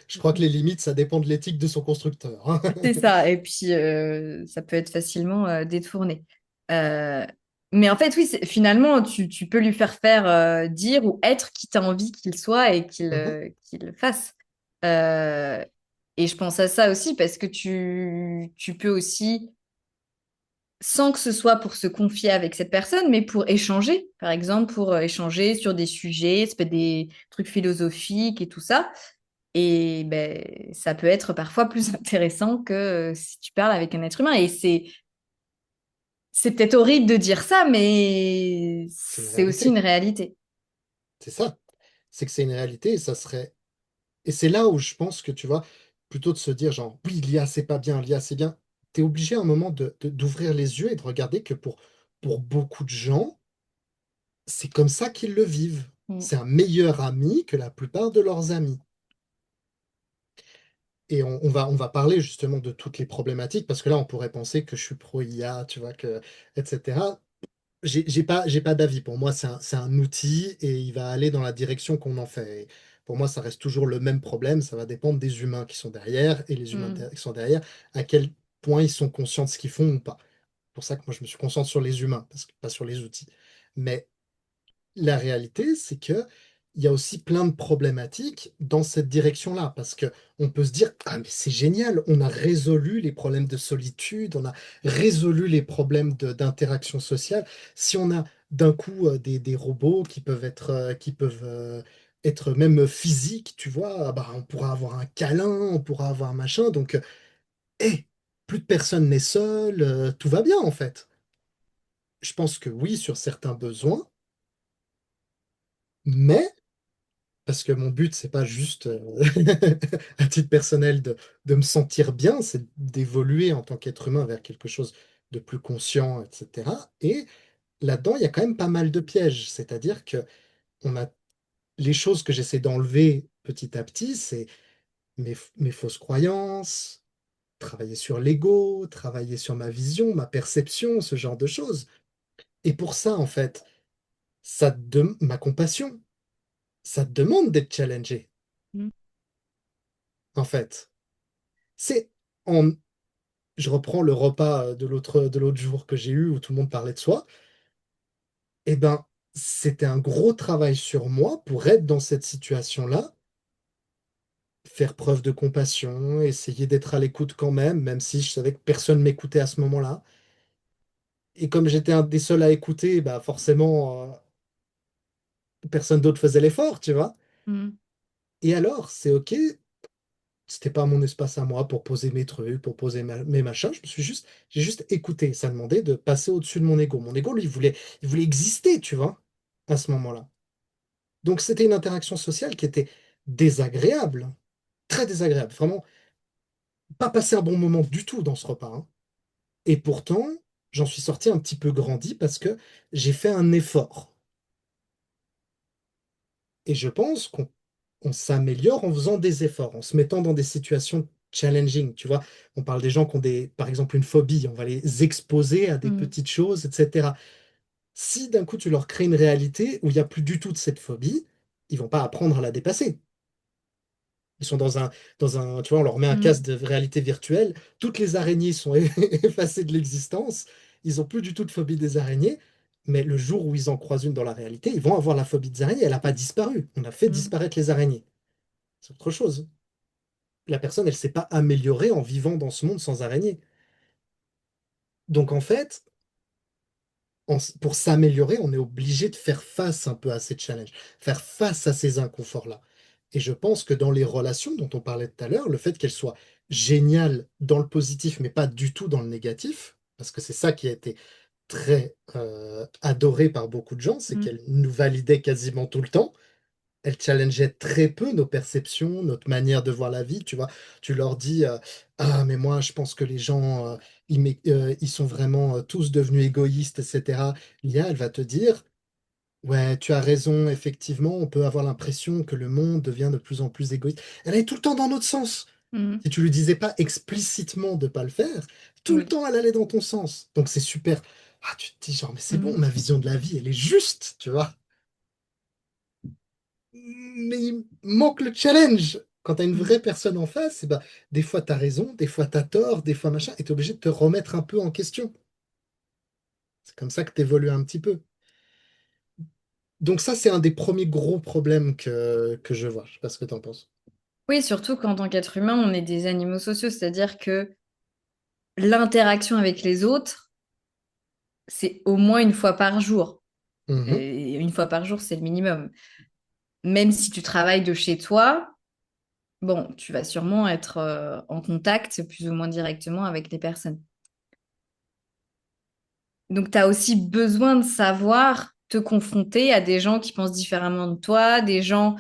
Je crois que les limites, ça dépend de l'éthique de son constructeur, hein. C'est ça, et puis ça peut être facilement détourné. Euh, mais en fait, oui, finalement, tu peux lui faire dire ou être qui t'as envie qu'il soit et Mhm, qu'il le fasse. Euh, et je pense à ça aussi parce que tu peux aussi, sans que ce soit pour se confier avec cette personne, mais pour échanger, par exemple, pour échanger sur des sujets, ça peut être des trucs philosophiques et tout ça. Et ben, ça peut être parfois plus intéressant que si tu parles avec un être humain. Et c'est peut-être horrible de dire ça, mais c'est une c'est aussi une réalité. réalité. C'est ça. C'est que c'est une réalité et ça serait. Et c'est là où je pense que tu vois, plutôt de se dire genre, oui, l'IA c'est pas bien, l'IA c'est bien, tu es obligé à un moment d'ouvrir les yeux et de regarder que pour beaucoup de gens, c'est comme ça qu'ils le vivent. Mm. C'est un meilleur ami que la plupart de leurs amis. Et on va parler justement de toutes les problématiques, parce que là, on pourrait penser que je suis pro-IA, tu vois, etc. J'ai pas d'avis. Pour moi, c'est un outil et il va aller dans la direction qu'on en fait. Et pour moi, ça reste toujours le même problème. Ça va dépendre des humains qui sont derrière et les humains Mm. qui sont derrière, à quel point ils sont conscients de ce qu'ils font ou pas. C'est pour ça que moi, je me suis concentré sur les humains, parce que pas sur les outils. Mais la réalité, c'est que il y a aussi plein de problématiques dans cette direction-là, parce que on peut se dire, ah mais c'est génial, on a résolu les problèmes de solitude, on a résolu les problèmes d'interaction sociale. Si on a d'un coup des robots qui peuvent être même physiques, tu vois, ah bah, on pourra avoir un câlin, on pourra avoir un machin, donc plus de personne n'est seul, tout va bien en fait. Je pense que oui, sur certains besoins, mais parce que mon but, c'est pas juste, à titre personnel, de me sentir bien, c'est d'évoluer en tant qu'être humain vers quelque chose de plus conscient, etc. Et là-dedans, il y a quand même pas mal de pièges. C'est-à-dire que on a les choses que j'essaie d'enlever petit à petit, c'est mes fausses croyances, travailler sur l'ego, travailler sur ma vision, ma perception, ce genre de choses. Et pour ça, en fait, ma compassion, ça te demande d'être challengé, Mm. en fait. C'est en, je reprends le repas de l'autre jour que j'ai eu où tout le monde parlait de soi. Eh ben, c'était un gros travail sur moi pour être dans cette situation-là, faire preuve de compassion, essayer d'être à l'écoute quand même, même si je savais que personne m'écoutait à ce moment-là. Et comme j'étais un des seuls à écouter, bah forcément, personne d'autre faisait l'effort, tu vois. Mm. Et alors, c'est OK, c'était pas mon espace à moi pour poser mes trucs, pour poser mes machins. J'ai juste écouté. Ça demandait de passer au-dessus de mon ego. Mon ego, lui, il voulait exister, tu vois, à ce moment-là. Donc, c'était une interaction sociale qui était désagréable, très désagréable. Vraiment, pas passé un bon moment du tout dans ce repas, hein. Et pourtant, j'en suis sorti un petit peu grandi parce que j'ai fait un effort. Et je pense qu'on s'améliore en faisant des efforts, en se mettant dans des situations challenging. Tu vois, on parle des gens qui ont par exemple, une phobie, on va les exposer à des Mm. petites choses, etc. Si d'un coup tu leur crées une réalité où il n'y a plus du tout de cette phobie, ils vont pas apprendre à la dépasser. Ils sont tu vois, on leur met un casque Mm. de réalité virtuelle, toutes les araignées sont effacées de l'existence, ils ont plus du tout de phobie des araignées, mais le jour où ils en croisent une dans la réalité, ils vont avoir la phobie des araignées, elle n'a pas disparu. On a fait Mm. disparaître les araignées. C'est autre chose. La personne, elle s'est pas améliorée en vivant dans ce monde sans araignées. Donc en fait, pour s'améliorer, on est obligé de faire face un peu à ces challenges, faire face à ces inconforts-là. Et je pense que dans les relations dont on parlait tout à l'heure, le fait qu'elles soient géniales dans le positif, mais pas du tout dans le négatif, parce que c'est ça qui a été très adoré par beaucoup de gens, c'est Mm. qu'elles nous validaient quasiment tout le temps. elle challengeait très peu nos perceptions, notre manière de voir la vie, tu vois. Tu leur dis, ah, mais moi, je pense que les gens, ils sont vraiment tous devenus égoïstes, etc. L'IA, elle va te dire, ouais, tu as raison, effectivement, on peut avoir l'impression que le monde devient de plus en plus égoïste. Elle est tout le temps dans notre sens. Mhm. Si tu lui disais pas explicitement de pas le faire, tout le Oui. temps, elle allait dans ton sens. Donc c'est super. Ah, tu te dis genre, mais c'est bon, Mhm. ma vision de la vie, elle est juste, tu vois. Mais il manque le challenge. Quand tu as une Mhm. vraie personne en face, eh ben, des fois tu as raison, des fois tu as tort, des fois machin, et tu es obligé de te remettre un peu en question. C'est comme ça que tu évolues un petit peu. Donc ça, c'est un des premiers gros problèmes que je vois. Je sais pas ce que tu en penses. Oui, surtout qu'en tant qu'être humain, on est des animaux sociaux, c'est-à-dire que l'interaction avec les autres, c'est au moins une fois par jour. Mhm. Et une fois par jour, c'est le minimum. Même si tu travailles de chez toi, bon, tu vas sûrement être en contact plus ou moins directement avec les personnes. Donc, tu as aussi besoin de savoir te confronter à des gens qui pensent différemment de toi, des gens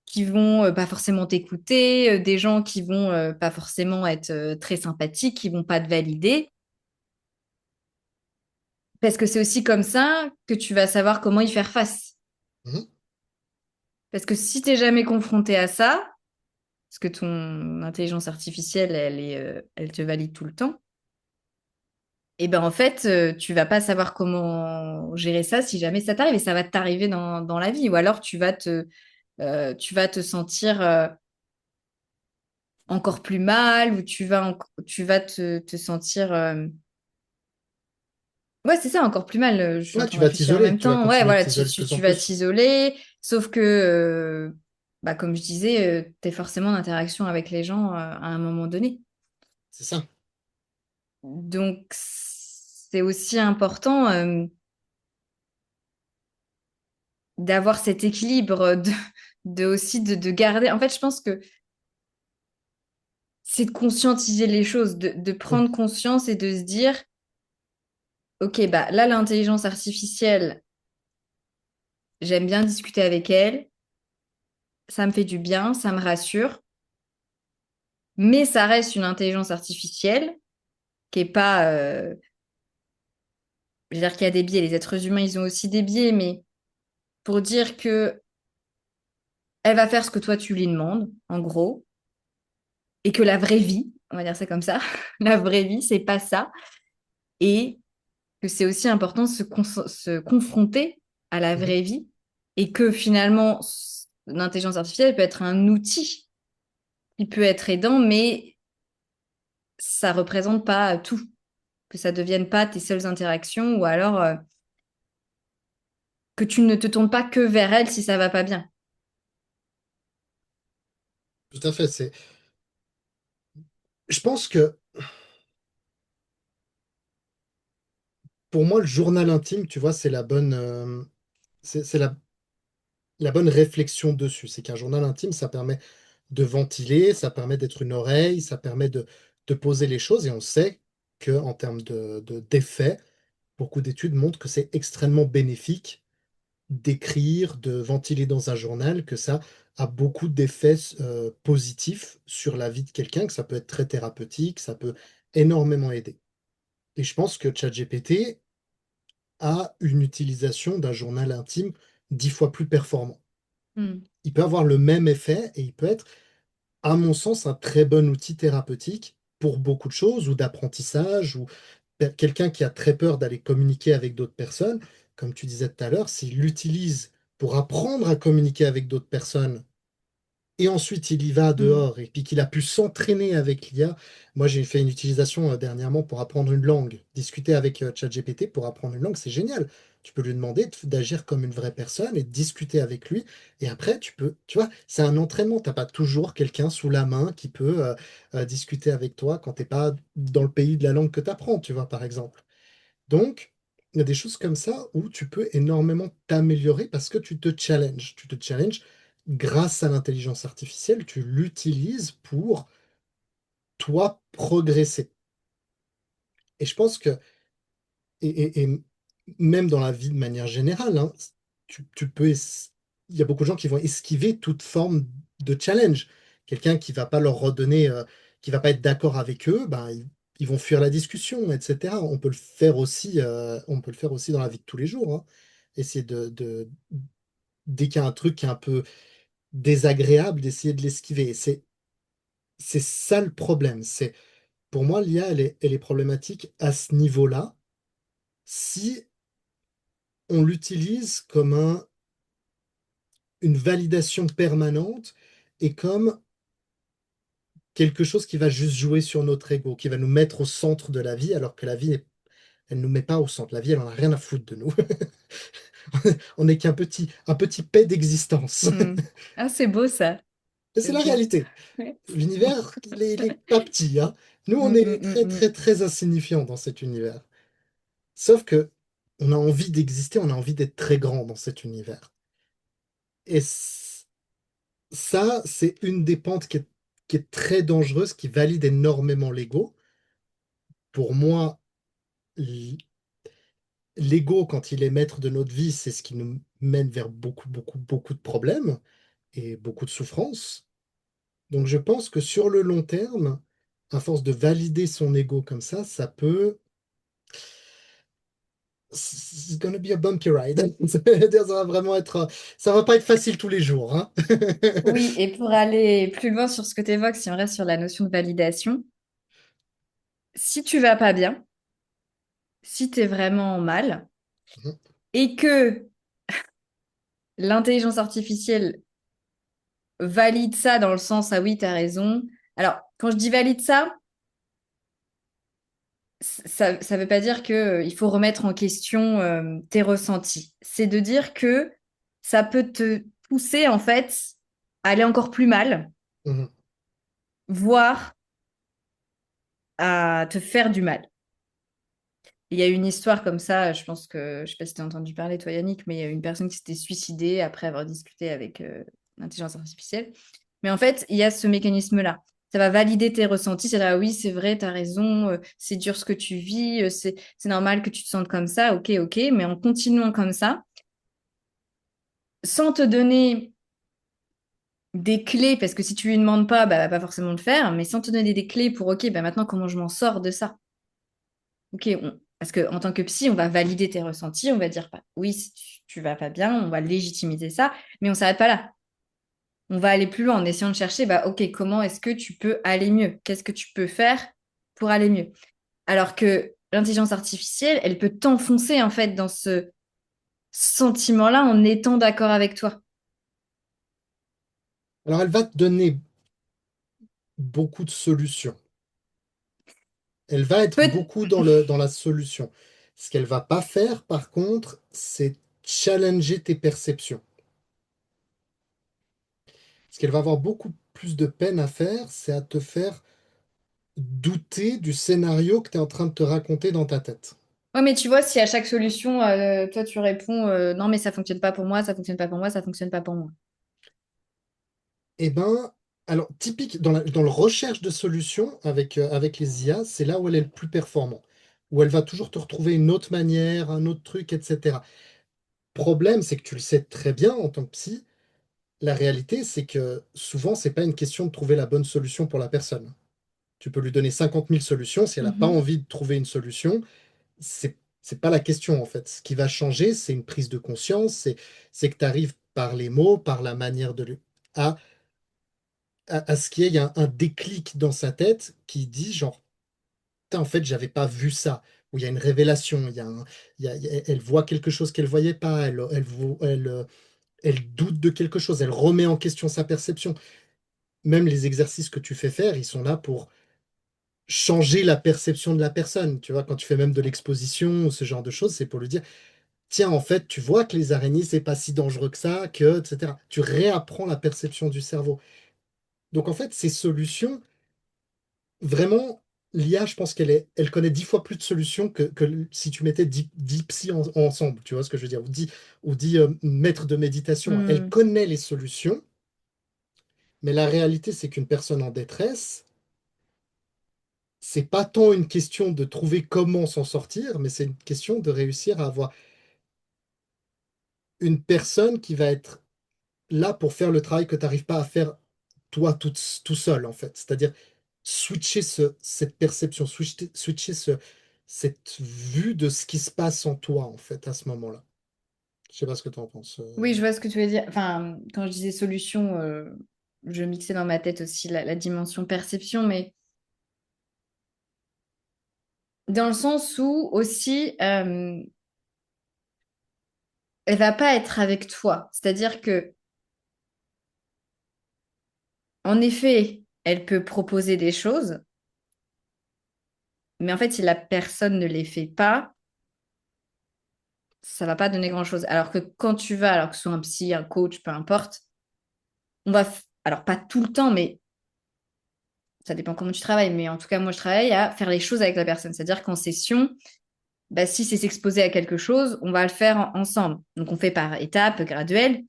qui vont pas forcément t'écouter, des gens qui vont pas forcément être très sympathiques, qui vont pas te valider. Parce que c'est aussi comme ça que tu vas savoir comment y faire face. Mhm. Parce que si t'es jamais confronté à ça, parce que ton intelligence artificielle, elle te valide tout le temps, et ben en fait, tu vas pas savoir comment gérer ça si jamais ça t'arrive, et ça va t'arriver dans la vie. Ou alors tu vas te sentir encore plus mal, ou tu vas te sentir... Ouais, c'est ça, encore plus mal. Je suis en Ouais, train tu de vas réfléchir en t'isoler, même tu vas temps. Ouais, continuer de voilà, t'isoler de plus en tu vas plus. t'isoler. Sauf que, bah, comme je disais, tu es forcément en interaction avec les gens à un moment donné. C'est ça. Donc, c'est aussi important d'avoir cet équilibre, de aussi de garder. En fait, je pense que c'est de conscientiser les choses, de Mm. prendre conscience et de se dire, OK, bah là, l'intelligence artificielle, j'aime bien discuter avec elle, ça me fait du bien, ça me rassure. Mais ça reste une intelligence artificielle qui est pas, je veux dire qu'il y a des biais. Les êtres humains, ils ont aussi des biais, mais pour dire que elle va faire ce que toi tu lui demandes, en gros, et que la vraie vie, on va dire ça comme ça, la vraie vie, c'est pas ça, et que c'est aussi important de se confronter à la Mhm. vraie vie, et que finalement, l'intelligence artificielle peut être un outil, il peut être aidant, mais ça représente pas tout, que ça devienne pas tes seules interactions, ou alors que tu ne te tournes pas que vers elle si ça va pas bien. Tout à fait. Je pense que pour moi, le journal intime, tu vois, c'est c'est la bonne réflexion dessus. C'est qu'un journal intime, ça permet de ventiler, ça permet d'être une oreille, ça permet de poser les choses. Et on sait que en termes d'effets, beaucoup d'études montrent que c'est extrêmement bénéfique d'écrire, de ventiler dans un journal, que ça a beaucoup d'effets positifs sur la vie de quelqu'un, que ça peut être très thérapeutique, ça peut énormément aider. Et je pense que ChatGPT a une utilisation d'un journal intime 10 fois plus performant. Mm. Il peut avoir le même effet et il peut être, à mon sens, un très bon outil thérapeutique pour beaucoup de choses, ou d'apprentissage, ou quelqu'un qui a très peur d'aller communiquer avec d'autres personnes, comme tu disais tout à l'heure, s'il l'utilise pour apprendre à communiquer avec d'autres personnes, et ensuite il y va Mm. dehors, et puis qu'il a pu s'entraîner avec l'IA. Moi, j'ai fait une utilisation dernièrement pour apprendre une langue. Discuter avec ChatGPT pour apprendre une langue, c'est génial. Tu peux lui demander d'agir comme une vraie personne et de discuter avec lui. Et après, tu vois, c'est un entraînement. T'as pas toujours quelqu'un sous la main qui peut discuter avec toi quand t'es pas dans le pays de la langue que tu apprends, tu vois, par exemple. Donc, il y a des choses comme ça où tu peux énormément t'améliorer parce que tu te challenges. Tu te challenges grâce à l'intelligence artificielle, tu l'utilises pour toi progresser. Et je pense que, et même dans la vie de manière générale, hein, tu peux il y a beaucoup de gens qui vont esquiver toute forme de challenge. Quelqu'un qui va pas leur redonner, qui va pas être d'accord avec eux, ben, ils vont fuir la discussion, etc. On peut le faire aussi dans la vie de tous les jours, hein. Essayer dès qu'il y a un truc qui est un peu désagréable, d'essayer de l'esquiver. Et c'est ça le problème. Pour moi, l'IA, elle est problématique à ce niveau-là si on l'utilise comme une validation permanente et comme quelque chose qui va juste jouer sur notre ego, qui va nous mettre au centre de la vie, alors que la vie, elle ne nous met pas au centre. La vie, elle en a rien à foutre de nous. On n'est un petit pet d'existence. Hmm. Ah, c'est beau ça. Et C'est c'est la beau. réalité. Ouais. L'univers, il est pas petit, hein. Nous, on Hmm, hmm, est hmm, très, hmm. très, très insignifiants dans cet univers. Sauf que on a envie d'exister, on a envie d'être très grand dans cet univers. Et ça, c'est une des pentes qui est très dangereuse, qui valide énormément l'ego. Pour moi, l'ego, quand il est maître de notre vie, c'est ce qui nous mène vers beaucoup, beaucoup, beaucoup de problèmes et beaucoup de souffrances. Donc je pense que sur le long terme, à force de valider son ego comme ça peut... It's gonna be a bumpy ride. Ça va vraiment être... Ça va pas être facile tous les jours, hein. Oui, et pour aller plus loin sur ce que tu évoques, si on reste sur la notion de validation, si tu vas pas bien, si tu es vraiment mal, et que l'intelligence artificielle valide ça dans le sens, ah oui, tu as raison. Alors, quand je dis valide ça, ça veut pas dire que, il faut remettre en question tes ressentis. C'est de dire que ça peut te pousser, en fait, à aller encore plus mal, Mhm. voire à te faire du mal. Il y a une histoire comme ça, je pense que, je sais pas si tu as entendu parler, toi Yannick, mais il y a une personne qui s'était suicidée après avoir discuté avec l'intelligence artificielle. Mais en fait, il y a ce mécanisme-là. Ça va valider tes ressentis, c'est là, oui, c'est vrai, tu as raison, c'est dur ce que tu vis, c'est normal que tu te sentes comme ça, ok, ok, mais en continuant comme ça, sans te donner des clés, parce que si tu lui demandes pas, bah, elle va pas forcément le faire, mais sans te donner des clés pour, ok, bah, maintenant comment je m'en sors de ça? Ok, parce qu'en tant que psy, on va valider tes ressentis, on va dire bah, oui, si tu vas pas bien, on va légitimiser ça, mais on s'arrête pas là. On va aller plus loin en essayant de chercher, bah, ok, comment est-ce que tu peux aller mieux? Qu'est-ce que tu peux faire pour aller mieux? Alors que l'intelligence artificielle, elle peut t'enfoncer en fait dans ce sentiment-là en étant d'accord avec toi. Alors elle va te donner beaucoup de solutions. Elle va être Peut... beaucoup dans la solution. Ce qu'elle va pas faire, par contre, c'est challenger tes perceptions. Ce qu'elle va avoir beaucoup plus de peine à faire, c'est à te faire douter du scénario que tu es en train de te raconter dans ta tête. Ouais, mais tu vois, si à chaque solution, toi tu réponds non, mais ça fonctionne pas pour moi, ça fonctionne pas pour moi, ça fonctionne pas pour moi. Eh ben, alors, typique, dans le recherche de solutions avec les IA, c'est là où elle est le plus performant, où elle va toujours te retrouver une autre manière, un autre truc, etc. Problème, c'est que tu le sais très bien en tant que psy, la réalité, c'est que souvent, c'est pas une question de trouver la bonne solution pour la personne. Tu peux lui donner 50 000 solutions, si elle n'a pas Mhm. envie de trouver une solution, c'est pas la question en fait. Ce qui va changer, c'est une prise de conscience, c'est que tu arrives par les mots, par la manière à, à ce qu'il y ait un déclic dans sa tête qui dit genre, putain, en fait, j'avais pas vu ça. Où il y a une révélation, elle voit quelque chose qu'elle voyait pas, elle doute de quelque chose, elle remet en question sa perception. Même les exercices que tu fais faire, ils sont là pour changer la perception de la personne. Tu vois, quand tu fais même de l'exposition ou ce genre de choses, c'est pour lui dire, tiens, en fait, tu vois que les araignées, c'est pas si dangereux que ça, que, etc. Tu réapprends la perception du cerveau. Donc, en fait, ces solutions, vraiment, l'IA, je pense elle connaît 10 fois plus de solutions que si tu mettais 10 psys ensemble. Tu vois ce que je veux dire? Ou 10 maîtres de méditation. Elle Hmm. connaît les solutions, mais la réalité, c'est qu'une personne en détresse, c'est pas tant une question de trouver comment s'en sortir, mais c'est une question de réussir à avoir une personne qui va être là pour faire le travail que tu n'arrives pas à faire toi tout seul, en fait. C'est-à-dire switcher cette perception, switcher cette vue de ce qui se passe en toi, en fait, à ce moment-là. Je sais pas ce que tu en penses. Oui, je vois ce que tu veux dire. Enfin, quand je disais solution, je mixais dans ma tête aussi la dimension perception, mais dans le sens où aussi, elle va pas être avec toi. C'est-à-dire que, en effet, elle peut proposer des choses, mais en fait, si la personne ne les fait pas, ça va pas donner grand-chose. Alors que quand tu vas, alors que ce soit un psy, un coach, peu importe, alors pas tout le temps, mais ça dépend comment tu travailles, mais en tout cas, moi, je travaille à faire les choses avec la personne. C'est-à-dire qu'en session, bah, si c'est s'exposer à quelque chose, on va le faire ensemble. Donc, on fait par étapes, graduelles.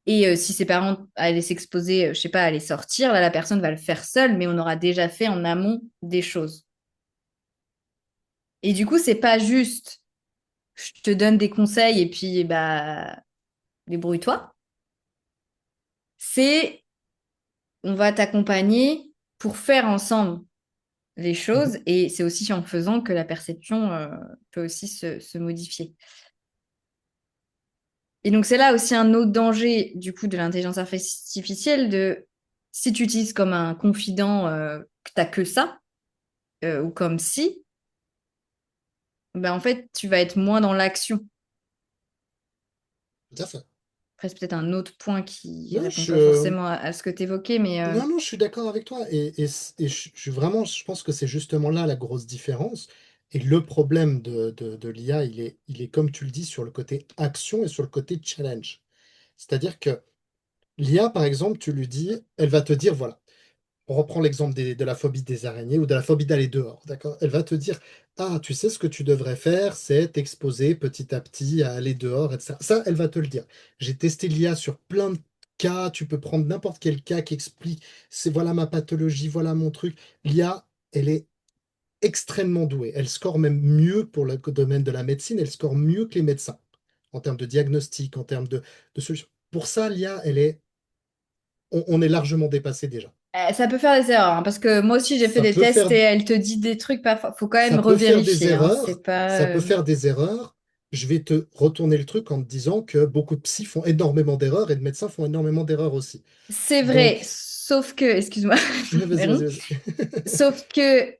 Et si ses parents allaient s'exposer, je sais pas, aller sortir, là, la personne va le faire seule, mais on aura déjà fait en amont des choses. Et du coup, c'est pas juste, je te donne des conseils et puis, bah, débrouille-toi. C'est, on va t'accompagner pour faire ensemble les Mhm. choses. Et c'est aussi en faisant que la perception, peut aussi se modifier. Et donc, c'est là aussi un autre danger, du coup, de l'intelligence artificielle, de si tu utilises comme un confident, que t'as que ça, ou comme si, ben, en fait, tu vas être moins dans l'action. Tout à fait. Après, c'est peut-être un autre point qui Non, répond pas forcément à ce que tu évoquais, mais non, je suis d'accord avec toi. Et je pense que c'est justement là la grosse différence. Et le problème de l'IA, il est, comme tu le dis, sur le côté action et sur le côté challenge. C'est-à-dire que l'IA, par exemple, tu lui dis, elle va te dire, voilà, on reprend l'exemple de la phobie des araignées ou de la phobie d'aller dehors, d'accord? Elle va te dire, ah, tu sais ce que tu devrais faire, c'est t'exposer petit à petit à aller dehors, etc. Ça, elle va te le dire. J'ai testé l'IA sur plein de cas, tu peux prendre n'importe quel cas qui explique, c'est voilà ma pathologie, voilà mon truc. L'IA, elle est extrêmement douée. Elle score même mieux pour le domaine de la médecine, elle score mieux que les médecins en termes de diagnostic, en termes de solutions. Pour ça, l'IA, on est largement dépassé déjà. ça peut faire des erreurs, hein, parce que moi aussi, j'ai fait Ça des peut tests faire et elle te dit des trucs, parfois. Faut quand même Ça peut faire des revérifier, hein, c'est erreurs, pas. ça peut faire des erreurs. Je vais te retourner le truc en te disant que beaucoup de psys font énormément d'erreurs et de médecins font énormément d'erreurs aussi. C'est vrai, Donc, sauf que, excuse-moi, vas-y, pardon. vas-y, vas-y. Sauf que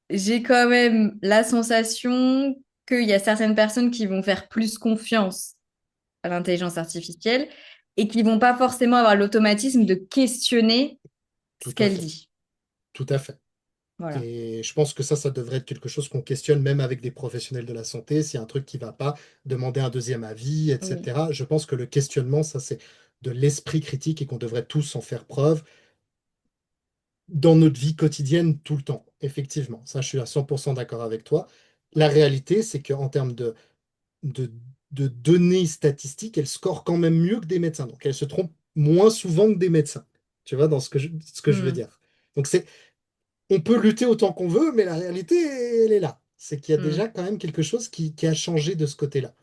j'ai quand même la sensation qu'il y a certaines personnes qui vont faire plus confiance à l'intelligence artificielle et qui vont pas forcément avoir l'automatisme de questionner ce Tout à qu'elle fait, dit. tout à fait. Voilà. Et je pense que ça devrait être quelque chose qu'on questionne même avec des professionnels de la santé. S'il y a un truc qui va pas, demander un deuxième avis, Oui. etc. Je pense que le questionnement, ça, c'est de l'esprit critique et qu'on devrait tous en faire preuve dans notre vie quotidienne tout le temps. Effectivement, ça, je suis à 100% d'accord avec toi. La réalité, c'est qu'en termes de, de données statistiques, elle score quand même mieux que des médecins. Donc, elle se trompe moins souvent que des médecins. Tu vois, dans ce que je veux Hmm, dire. Donc, on peut lutter autant qu'on veut, mais la réalité, elle est là. C'est qu'il y a hmm, déjà quand même quelque chose qui a changé de ce côté-là.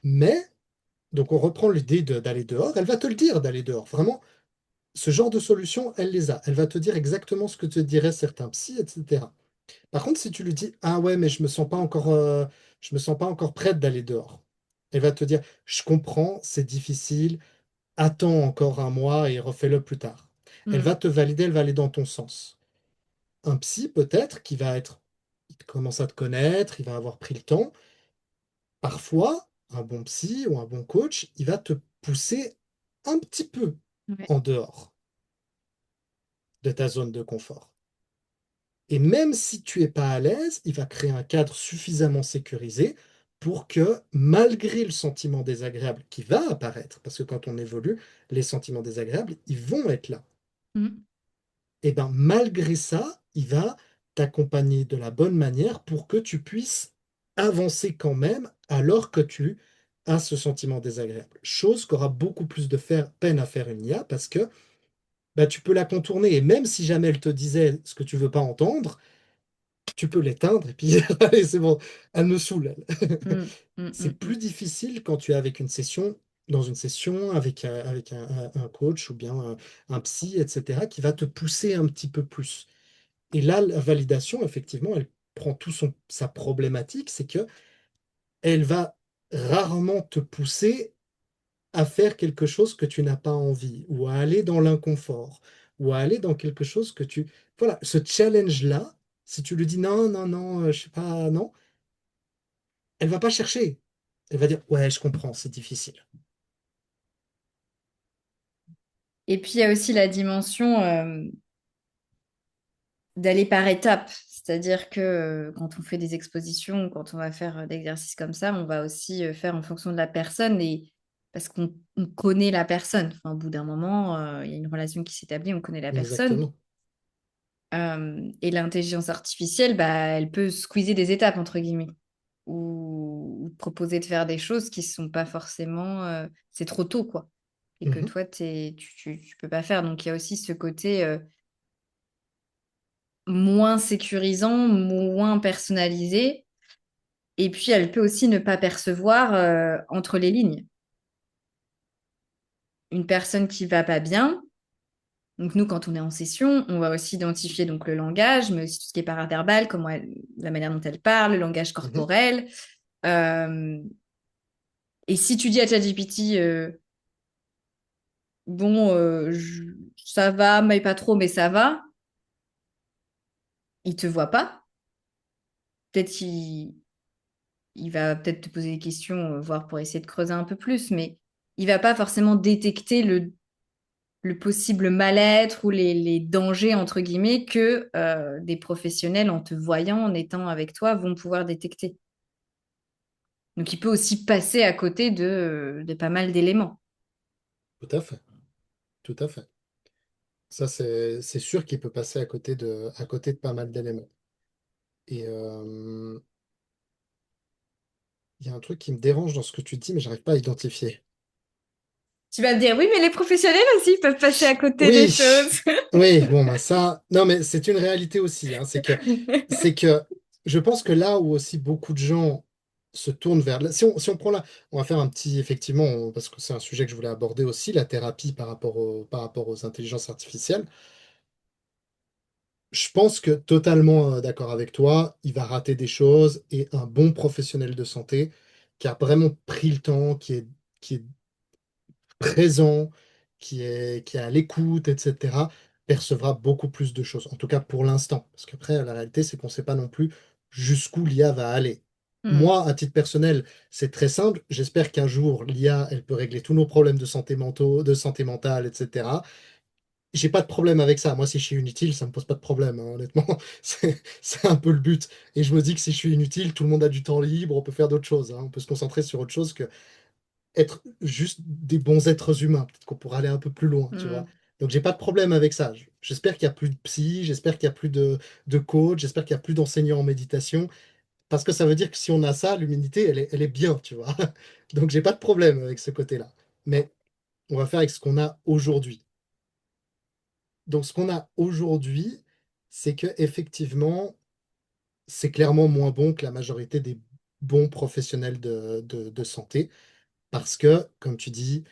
Mais, donc, on reprend l'idée d'aller dehors. Elle va te le dire d'aller dehors. Vraiment, ce genre de solution, elle les a. Elle va te dire exactement ce que te diraient certains psys, etc. Par contre, si tu lui dis, ah ouais, mais je me sens pas encore prête d'aller dehors, elle va te dire, je comprends, c'est difficile, attends encore un mois et refais-le plus tard. Elle va hmm. te valider, elle va aller dans ton sens. Un psy, peut-être, il commence à te connaître, il va avoir pris le temps. Parfois, un bon psy ou un bon coach, il va te pousser un petit peu Ouais. en dehors de ta zone de confort. Et même si tu es pas à l'aise, il va créer un cadre suffisamment sécurisé pour que, malgré le sentiment désagréable qui va apparaître, parce que quand on évolue, les sentiments désagréables, ils vont être là. Hmm. Et bien, malgré ça, il va t'accompagner de la bonne manière pour que tu puisses avancer quand même alors que tu as ce sentiment désagréable. Chose qu'aura beaucoup plus de peine à faire une IA parce que bah, tu peux la contourner. Et même si jamais elle te disait ce que tu veux pas entendre, tu peux l'éteindre et puis allez, c'est bon, elle me saoule, elle. Hmm, hmm, hmm, C'est hmm. plus difficile quand tu es avec une session dans une session avec, un coach ou bien un psy, etc., qui va te pousser un petit peu plus. Et là, la validation, effectivement, elle prend sa problématique, c'est que elle va rarement te pousser à faire quelque chose que tu n'as pas envie, ou à aller dans l'inconfort, ou à aller dans quelque chose que tu... Voilà, ce challenge-là, si tu lui dis non, non, non, je sais pas, non, elle va pas chercher. Elle va dire, ouais, je comprends, c'est difficile. Et puis, il y a aussi la dimension d'aller par étapes. C'est-à-dire que quand on fait des expositions, quand on va faire d'exercices comme ça, on va aussi faire en fonction de la personne et parce qu'on connaît la personne. Enfin, au bout d'un moment, il y a une relation qui s'établit, on connaît la personne. Exactement. Et l'intelligence artificielle, bah, elle peut squeezer des étapes, entre guillemets, ou proposer de faire des choses qui sont pas forcément... c'est trop tôt, quoi. Et que Mhm, toi, tu peux pas faire. Donc, il y a aussi ce côté moins sécurisant, moins personnalisé. Et puis, elle peut aussi ne pas percevoir entre les lignes. Une personne qui va pas bien, donc nous, quand on est en session, on va aussi identifier donc le langage, mais aussi tout ce qui est paraverbal, la manière dont elle parle, le langage mhm. corporel. Euh, et si tu dis à ChatGPT, bon, ça va, mais pas trop, mais ça va, il te voit pas. Peut-être il va peut-être te poser des questions, voir pour essayer de creuser un peu plus, mais il va pas forcément détecter le possible mal-être ou les dangers, entre guillemets, que des professionnels, en te voyant, en étant avec toi, vont pouvoir détecter. Donc, il peut aussi passer à côté de pas mal d'éléments. Tout à fait. Tout à fait. Ça, c'est sûr qu'il peut passer à côté de pas mal d'éléments. Et il y a un truc qui me dérange dans ce que tu dis, mais j'arrive pas à identifier. Tu vas me dire, oui, mais les professionnels aussi peuvent passer à côté des Oui, choses. oui, bon, bah ça, non, mais c'est une réalité aussi, hein, c'est que je pense que là où aussi beaucoup de gens se tournent vers, si on prend là, on va faire un petit, effectivement, parce que c'est un sujet que je voulais aborder aussi, la thérapie par rapport aux intelligences artificielles. Je pense que totalement d'accord avec toi, il va rater des choses et un bon professionnel de santé qui a vraiment pris le temps, qui est présent, qui est à l'écoute, etc., percevra beaucoup plus de choses. En tout cas pour l'instant. Parce qu'après, la réalité, c'est qu'on ne sait pas non plus jusqu'où l'IA va aller. Hmm, Moi, à titre personnel, c'est très simple. J'espère qu'un jour, l'IA, elle peut régler tous nos problèmes de santé mentaux, de santé mentale, etc. J'ai pas de problème avec ça. Moi, si je suis inutile, ça me pose pas de problème, hein, honnêtement. C'est un peu le but. Et je me dis que si je suis inutile, tout le monde a du temps libre, on peut faire d'autres choses, hein. On peut se concentrer sur autre chose que être juste des bons êtres humains. Peut-être qu'on pourrait aller un peu plus loin, tu vois. hmm, Donc, j'ai pas de problème avec ça. J'espère qu'il y a plus de psy, j'espère qu'il y a plus de coach, j'espère qu'il y a plus d'enseignants en méditation. Parce que ça veut dire que si on a ça, l'humanité, elle est bien, tu vois. Donc, j'ai pas de problème avec ce côté-là. Mais on va faire avec ce qu'on a aujourd'hui. Donc, ce qu'on a aujourd'hui, c'est que effectivement, c'est clairement moins bon que la majorité des bons professionnels de santé, parce que, comme tu dis,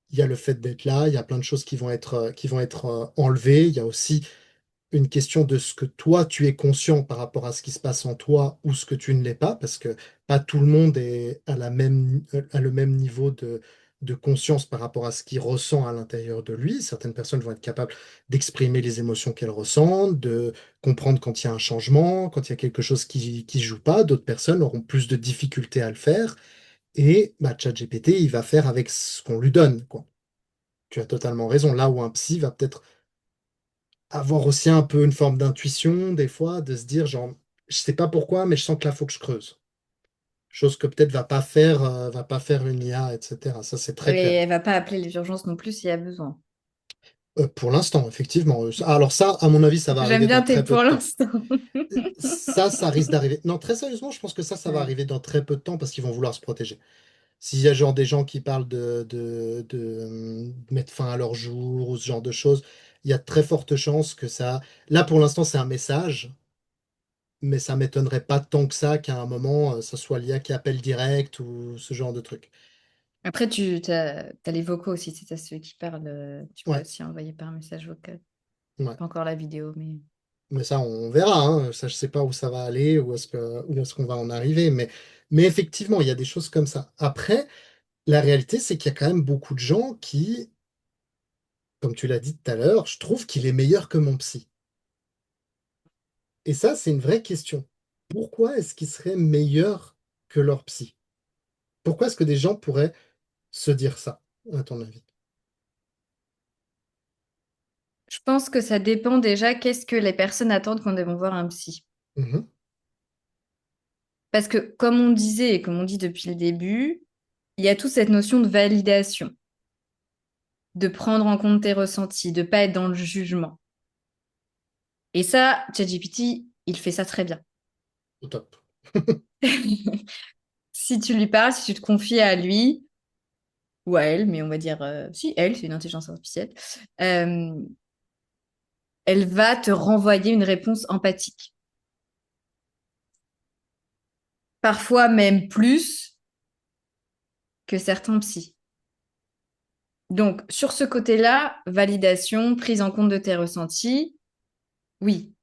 il y a le fait d'être là, il y a plein de choses qui vont être enlevées. Il y a aussi une question de ce que toi, tu es conscient par rapport à ce qui se passe en toi ou ce que tu ne l'es pas, parce que pas tout le monde est à le même niveau de conscience par rapport à ce qu'il ressent à l'intérieur de lui. Certaines personnes vont être capables d'exprimer les émotions qu'elles ressentent, de comprendre quand il y a un changement, quand il y a quelque chose qui joue pas. D'autres personnes auront plus de difficultés à le faire. Et bah, ChatGPT, il va faire avec ce qu'on lui donne, quoi. Tu as totalement raison. Là où un psy va peut-être avoir aussi un peu une forme d'intuition, des fois, de se dire, genre, je sais pas pourquoi, mais je sens que là, faut que je creuse. Chose que peut-être va pas faire une IA, etc. Ça, c'est très Et clair. elle va pas appeler les urgences non plus s'il y a besoin. Pour l'instant, effectivement. Alors ça, à mon avis, ça va J'aime arriver dans bien tes très peu de pour temps. l'instant. Ça risque d'arriver. Non, très sérieusement, je pense que ça va Ouais. arriver dans très peu de temps parce qu'ils vont vouloir se protéger. S'il y a genre des gens qui parlent de mettre fin à leur jour ou ce genre de choses, il y a de très fortes chances que ça... Là, pour l'instant, c'est un message. Mais ça m'étonnerait pas tant que ça qu'à un moment, ça soit l'IA qui appelle direct ou ce genre de truc. Après, tu as les vocaux aussi, c'est à ceux qui parlent. Tu peux Ouais, aussi envoyer par message vocal. ouais. Pas encore la vidéo, mais. Mais ça, on verra, hein. Ça, je sais pas où ça va aller, où est-ce qu'on va en arriver. Mais effectivement, il y a des choses comme ça. Après, la réalité, c'est qu'il y a quand même beaucoup de gens qui, comme tu l'as dit tout à l'heure, je trouve qu'il est meilleur que mon psy. Et ça, c'est une vraie question. Pourquoi est-ce qu'il serait meilleur que leur psy? Pourquoi est-ce que des gens pourraient se dire ça, à ton avis? Je pense que ça dépend déjà qu'est-ce que les personnes attendent quand elles vont voir un psy. Mhm, Parce que, comme on disait et comme on dit depuis le début, il y a toute cette notion de validation, de prendre en compte tes ressentis, de pas être dans le jugement. Et ça, ChatGPT, il fait ça très bien. au top. Si tu lui parles, si tu te confies à lui, ou à elle, mais on va dire, si, elle, c'est une intelligence artificielle, euh, elle va te renvoyer une réponse empathique. Parfois même plus que certains psys. Donc, sur ce côté-là, validation, prise en compte de tes ressentis, oui.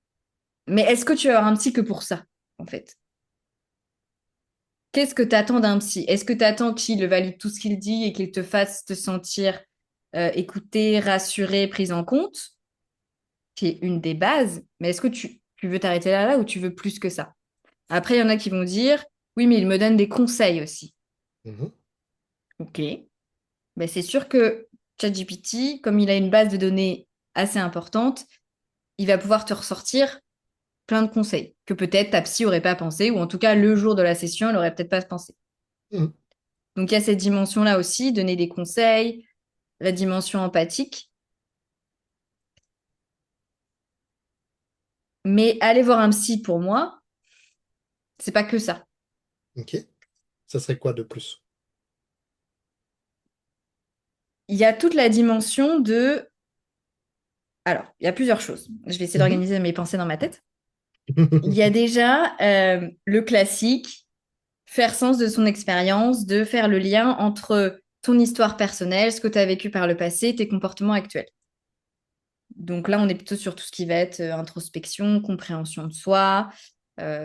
Mais est-ce que tu vas avoir un psy que pour ça, en fait? Qu'est-ce que tu attends d'un psy? Est-ce que tu attends qu'il valide tout ce qu'il dit et qu'il te fasse te sentir écouté, rassuré, pris en compte, qui est une des bases, mais est-ce que tu veux t'arrêter là ou tu veux plus que ça? Après, il y en a qui vont dire, oui, mais il me donne des conseils aussi. Mhm, Ok. Ben, c'est sûr que ChatGPT, comme il a une base de données assez importante, il va pouvoir te ressortir plein de conseils que peut-être ta psy aurait pas pensé, ou en tout cas, le jour de la session, elle aurait peut-être pas pensé. mhm. Donc, il y a cette dimension-là aussi, donner des conseils, la dimension empathique. Mais aller voir un psy, pour moi, c'est pas que ça. Ok. Ça serait quoi de plus? Il y a toute la dimension de... Alors, il y a plusieurs choses. Je vais essayer Mhm. d'organiser mes pensées dans ma tête. Il y a déjà le classique, faire sens de son expérience, de faire le lien entre ton histoire personnelle, ce que tu as vécu par le passé, tes comportements actuels. Donc là, on est plutôt sur tout ce qui va être introspection, compréhension de soi,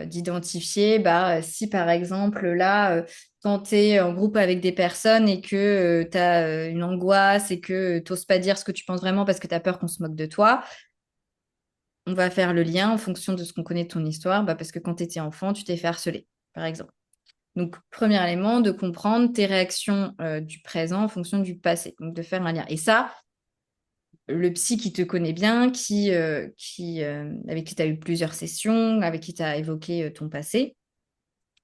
d'identifier, bah, si par exemple, là, quand tu es en groupe avec des personnes et que tu as une angoisse et que tu n'oses pas dire ce que tu penses vraiment parce que tu as peur qu'on se moque de toi, on va faire le lien en fonction de ce qu'on connaît de ton histoire, bah, parce que quand tu étais enfant, tu t'es fait harceler, par exemple. Donc, premier élément, de comprendre tes réactions du présent en fonction du passé, donc de faire un lien. Et ça, le psy qui te connaît bien, avec qui tu as eu plusieurs sessions, avec qui tu as évoqué ton passé,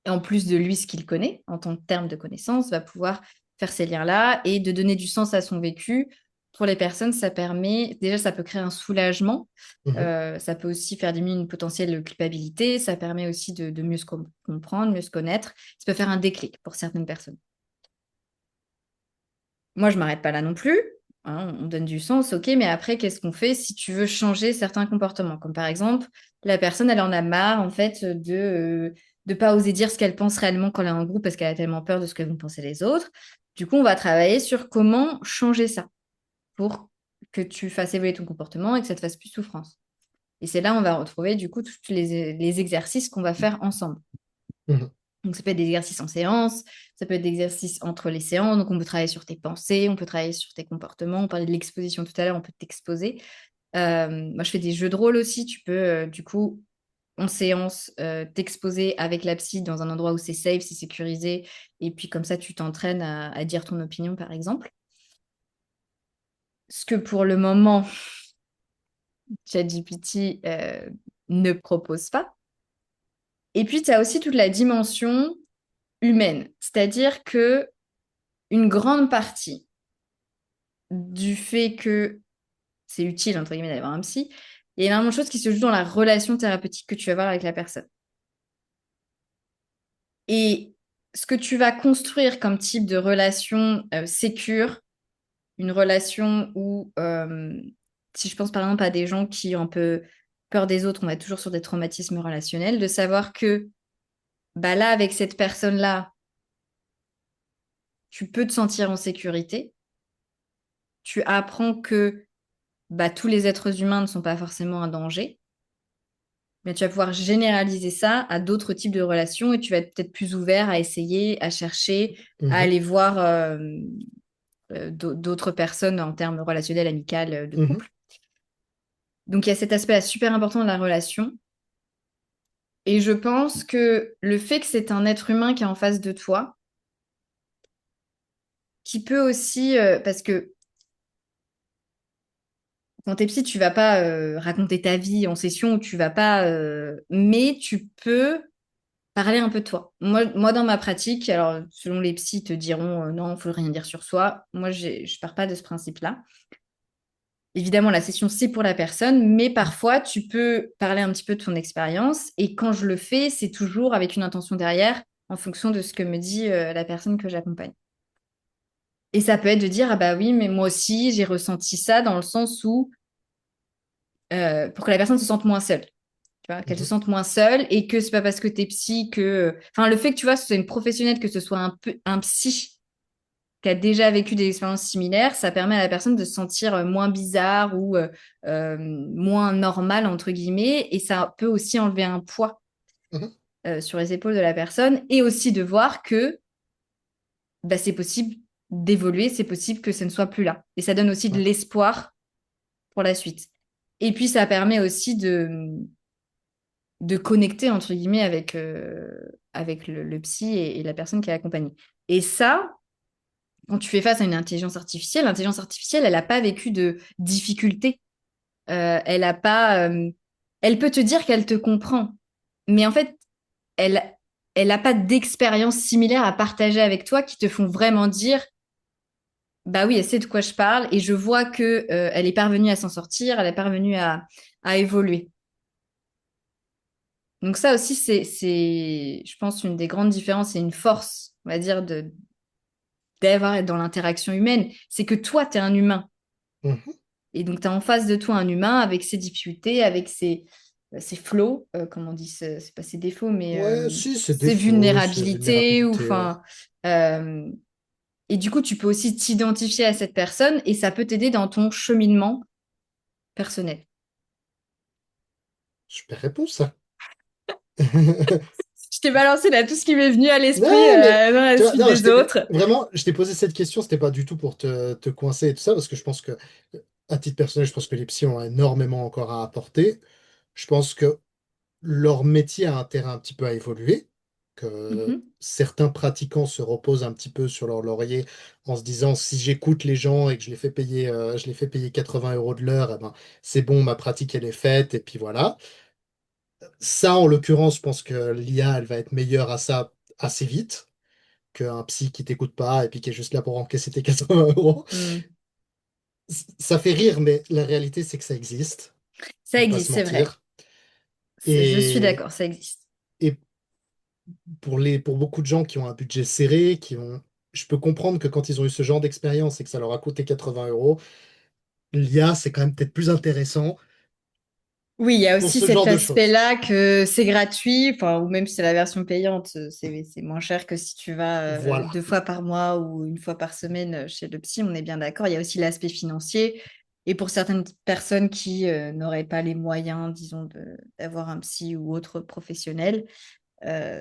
et en plus de lui, ce qu'il connaît en tant que terme de connaissance, va pouvoir faire ces liens-là et de donner du sens à son vécu. Pour les personnes, ça permet, déjà, ça peut créer un soulagement, Mhm. ça peut aussi faire diminuer une potentielle culpabilité, ça permet aussi de mieux se comprendre, mieux se connaître, ça peut faire un déclic pour certaines personnes. Moi, je m'arrête pas là non plus. Hein, on donne du sens, ok, mais après, qu'est-ce qu'on fait si tu veux changer certains comportements? Comme par exemple, la personne, elle en a marre, en fait, de pas oser dire ce qu'elle pense réellement quand elle est en groupe parce qu'elle a tellement peur de ce que vont penser les autres. Du coup, on va travailler sur comment changer ça pour que tu fasses évoluer ton comportement et que ça te fasse plus souffrance. Et c'est là où on va retrouver, du coup, tous les exercices qu'on va faire ensemble. Mhm. Donc, ça peut être des exercices en séance, ça peut être des exercices entre les séances. Donc, on peut travailler sur tes pensées, on peut travailler sur tes comportements. On parlait de l'exposition tout à l'heure, on peut t'exposer. Moi, je fais des jeux de rôle aussi. Tu peux, du coup, en séance, t'exposer avec la psy dans un endroit où c'est safe, c'est sécurisé. Et puis, comme ça, tu t'entraînes à dire ton opinion, par exemple. Ce que pour le moment, ChatGPT ne propose pas. Et puis, tu as aussi toute la dimension humaine. C'est-à-dire que une grande partie du fait que c'est utile, entre guillemets, d'avoir un psy, il y a énormément de choses qui se jouent dans la relation thérapeutique que tu vas avoir avec la personne. Et ce que tu vas construire comme type de relation sécure, une relation où, si je pense par exemple à des gens qui ont un peu peur des autres, on va toujours sur des traumatismes relationnels, de savoir que bah là, avec cette personne-là, tu peux te sentir en sécurité. Tu apprends que tous les êtres humains ne sont pas forcément un danger. Mais tu vas pouvoir généraliser ça à d'autres types de relations et tu vas être peut-être plus ouvert à essayer, à chercher, à Mhm. aller voir d'autres personnes en termes relationnels, amicaux, de Mhm. couple. Donc il y a cet aspect super important de la relation. Et je pense que le fait que c'est un être humain qui est en face de toi, qui peut aussi, parce que quand t'es psy, tu vas pas raconter ta vie en session, tu vas pas, mais tu peux parler un peu de toi. Moi, dans ma pratique, alors selon les psys, ils te diront non, il faut rien dire sur soi. Moi, je pars pas de ce principe-là. Évidemment, la session, c'est pour la personne, mais parfois, tu peux parler un petit peu de ton expérience. Et quand je le fais, c'est toujours avec une intention derrière, en fonction de ce que me dit la personne que j'accompagne. Et ça peut être de dire, ah bah oui, mais moi aussi, j'ai ressenti ça dans le sens où, pour que la personne se sente moins seule. Tu vois, qu'elle se Mhm. sente moins seule et que c'est pas parce que t'es psy que, enfin, le fait que tu vois, ce soit une professionnelle, que ce soit un psy qui a déjà vécu des expériences similaires, ça permet à la personne de se sentir moins bizarre ou moins normale, entre guillemets, et ça peut aussi enlever un poids Mhm. sur les épaules de la personne et aussi de voir que c'est possible d'évoluer, c'est possible que ce ne soit plus là. Et ça donne aussi de Ouais. l'espoir pour la suite. Et puis, ça permet aussi de connecter, entre guillemets, avec le psy et la personne qui est accompagnée. Et ça, quand tu fais face à une l'intelligence artificielle, elle n'a pas vécu de difficultés. Elle a pas, elle peut te dire qu'elle te comprend, mais en fait, elle, elle n'a pas d'expérience similaire à partager avec toi qui te font vraiment dire, bah oui, elle sait de quoi je parle et je vois que elle est parvenue à s'en sortir, elle est parvenue à évoluer. Donc ça aussi, je pense, une des grandes différences et une force, on va dire, d'avoir dans l'interaction humaine, c'est que toi, tu es un humain. Mhm. Et donc, tu as en face de toi un humain avec ses difficultés, avec ses flaws, comme on dit, c'est pas ses défauts, mais Ouais, si, c'est ses défaut, c'est vulnérabilités, ou vulnérabilité, ouais. enfin. euh, et du coup, tu peux aussi t'identifier à cette personne et ça peut t'aider dans ton cheminement personnel. Super réponse, ça. Je t'ai balancé là tout ce qui m'est venu à l'esprit Non, mais dans la tu vois, suite non, des autres. vraiment, je t'ai posé cette question, c'était pas du tout pour te coincer et tout ça, parce que je pense que, à titre personnel, je pense que les psys ont énormément encore à apporter. Je pense que leur métier a intérêt un petit peu à évoluer, que Mhm. certains pratiquants se reposent un petit peu sur leur laurier en se disant si j'écoute les gens et que je les fais payer 80 euros de l'heure, eh ben, c'est bon, ma pratique elle est faite, et puis voilà. Ça, en l'occurrence, je pense que l'IA, elle va être meilleure à ça assez vite qu'un psy qui t'écoute pas et puis qui est juste là pour encaisser tes 80 euros. Mm. Ça fait rire, mais la réalité, c'est que ça existe. Ça On va pas se existe, c'est vrai. mentir. Je suis Et, d'accord, ça existe. et pour beaucoup de gens qui ont un budget serré, je peux comprendre que quand ils ont eu ce genre d'expérience et que ça leur a coûté 80 euros, l'IA, c'est quand même peut-être plus intéressant Oui, il y a pour aussi ce cet genre de choses. aspect-là que c'est gratuit, enfin, ou même si c'est la version payante, c'est moins cher que si tu vas Voilà. 2 fois par mois ou une fois par semaine chez le psy, on est bien d'accord. Il y a aussi l'aspect financier. Et pour certaines personnes qui n'auraient pas les moyens, disons, d'avoir un psy ou autre professionnel,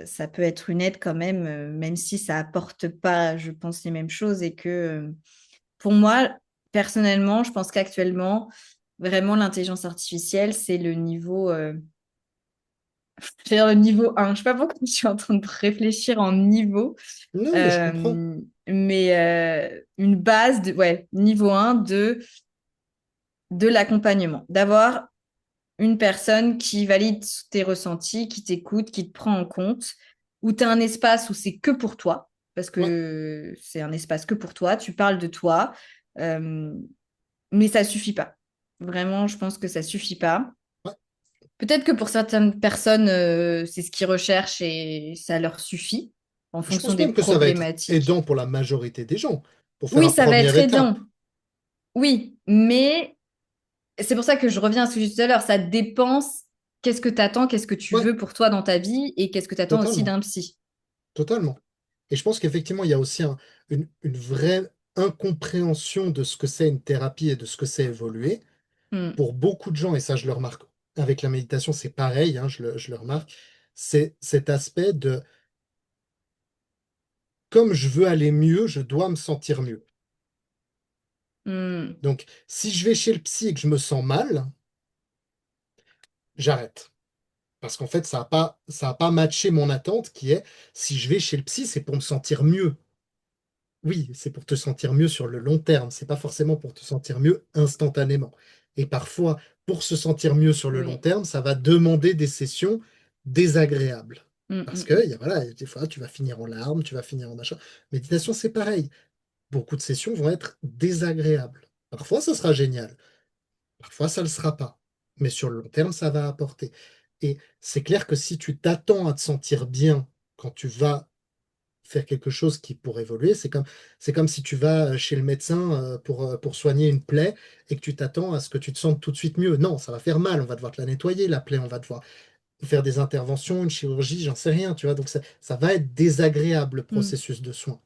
ça peut être une aide quand même, même si ça apporte pas, je pense, les mêmes choses et que pour moi, personnellement, je pense qu'actuellement, vraiment, l'intelligence artificielle, c'est le niveau, je vais dire le niveau 1. Je sais pas pourquoi je suis en train de réfléchir en niveau, Non, mais je comprends. mais une base de, ouais, niveau 1 de l'accompagnement. D'avoir une personne qui valide tes ressentis, qui t'écoute, qui te prend en compte, où tu as un espace où c'est que pour toi, parce Ouais, que c'est un espace que pour toi, tu parles de toi, euh, mais ça suffit pas. Vraiment, je pense que ça suffit pas. ouais. Peut-être que pour certaines personnes, c'est ce qu'ils recherchent et ça leur suffit en Je fonction pense des même que ça va être problématiques. aidant pour la majorité des gens, pour faire Oui, une ça va être première étape. aidant. Oui, mais c'est pour ça que je reviens à ce que j'ai dit tout à l'heure. Ça dépend qu'est-ce que tu attends, qu'est-ce que tu Ouais, veux pour toi dans ta vie et qu'est-ce que tu attends aussi totalement. d'un psy. Totalement. Et je pense qu'effectivement, il y a aussi une vraie incompréhension de ce que c'est une thérapie et de ce que c'est évoluer. Mm. Pour beaucoup de gens, et ça je le remarque avec la méditation, c'est pareil, hein, je le remarque, c'est cet aspect de comme je veux aller mieux, je dois me sentir mieux. Mm. Donc, si je vais chez le psy et que je me sens mal, j'arrête. Parce qu'en fait, ça a pas matché mon attente qui est, si je vais chez le psy, c'est pour me sentir mieux. Oui, c'est pour te sentir mieux sur le long terme, c'est pas forcément pour te sentir mieux instantanément. Et parfois, pour se sentir mieux sur le long Oui. terme, ça va demander des sessions désagréables. Mm, Parce mm, que, mm. voilà, des fois, tu vas finir en larmes, tu vas finir en machin. Méditation, c'est pareil. Beaucoup de sessions vont être désagréables. Parfois, ça sera génial. Parfois, ça ne le sera pas. Mais sur le long terme, ça va apporter. Et c'est clair que si tu t'attends à te sentir bien quand tu vas faire quelque chose qui pour évoluer, c'est comme si tu vas chez le médecin pour soigner une plaie et que tu t'attends à ce que tu te sentes tout de suite mieux. Non, ça va faire mal, on va devoir te la nettoyer, la plaie, on va devoir faire des interventions, une chirurgie, j'en sais rien, tu vois. Donc ça va être désagréable le Mm. processus de soin.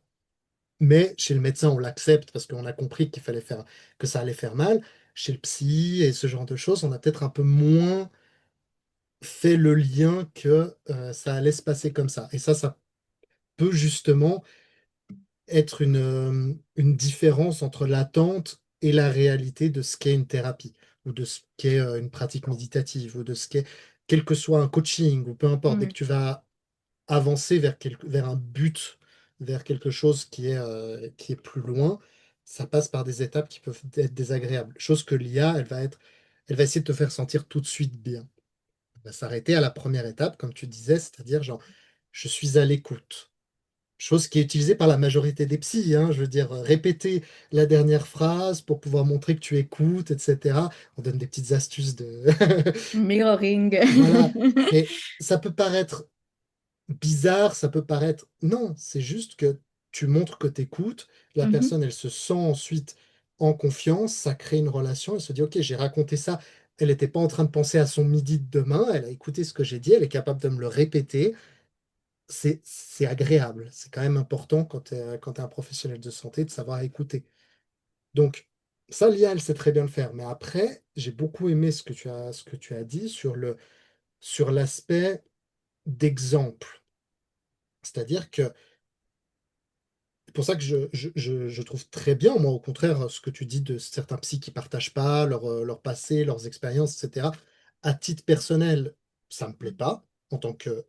Mais chez le médecin, on l'accepte parce qu'on a compris qu'il fallait faire, que ça allait faire mal. Chez le psy et ce genre de choses, on a peut-être un peu moins fait le lien que ça allait se passer comme ça. Et ça peut justement être une différence entre l'attente et la réalité de ce qu'est une thérapie, ou de ce qu'est une pratique méditative, ou de ce qu'est, quel que soit un coaching, ou peu importe, dès que Mm. tu vas avancer vers un but, vers quelque chose qui est plus loin, ça passe par des étapes qui peuvent être désagréables. Chose que l'IA, elle va essayer de te faire sentir tout de suite bien. Elle va s'arrêter à la première étape, comme tu disais, c'est-à-dire genre, je suis à l'écoute. Chose qui est utilisée par la majorité des psys, hein, je veux dire, répéter la dernière phrase pour pouvoir montrer que tu écoutes, etc. On donne des petites astuces de... Mirroring. Voilà. Mais ça peut paraître bizarre, ça peut paraître... Non, c'est juste que tu montres que tu écoutes, la Mhm. personne, elle se sent ensuite en confiance, ça crée une relation, elle se dit, OK, j'ai raconté ça, elle n'était pas en train de penser à son midi de demain, elle a écouté ce que j'ai dit, elle est capable de me le répéter, c'est agréable. C'est quand même important quand tu es un professionnel de santé de savoir écouter. Donc, ça, l'IA, elle sait très bien le faire. Mais après, j'ai beaucoup aimé ce que tu as dit sur l'aspect d'exemple. C'est-à-dire que c'est pour ça que je trouve très bien, moi, au contraire, ce que tu dis de certains psys qui partagent pas leur passé, leurs expériences, etc. À titre personnel, ça me plaît pas en tant que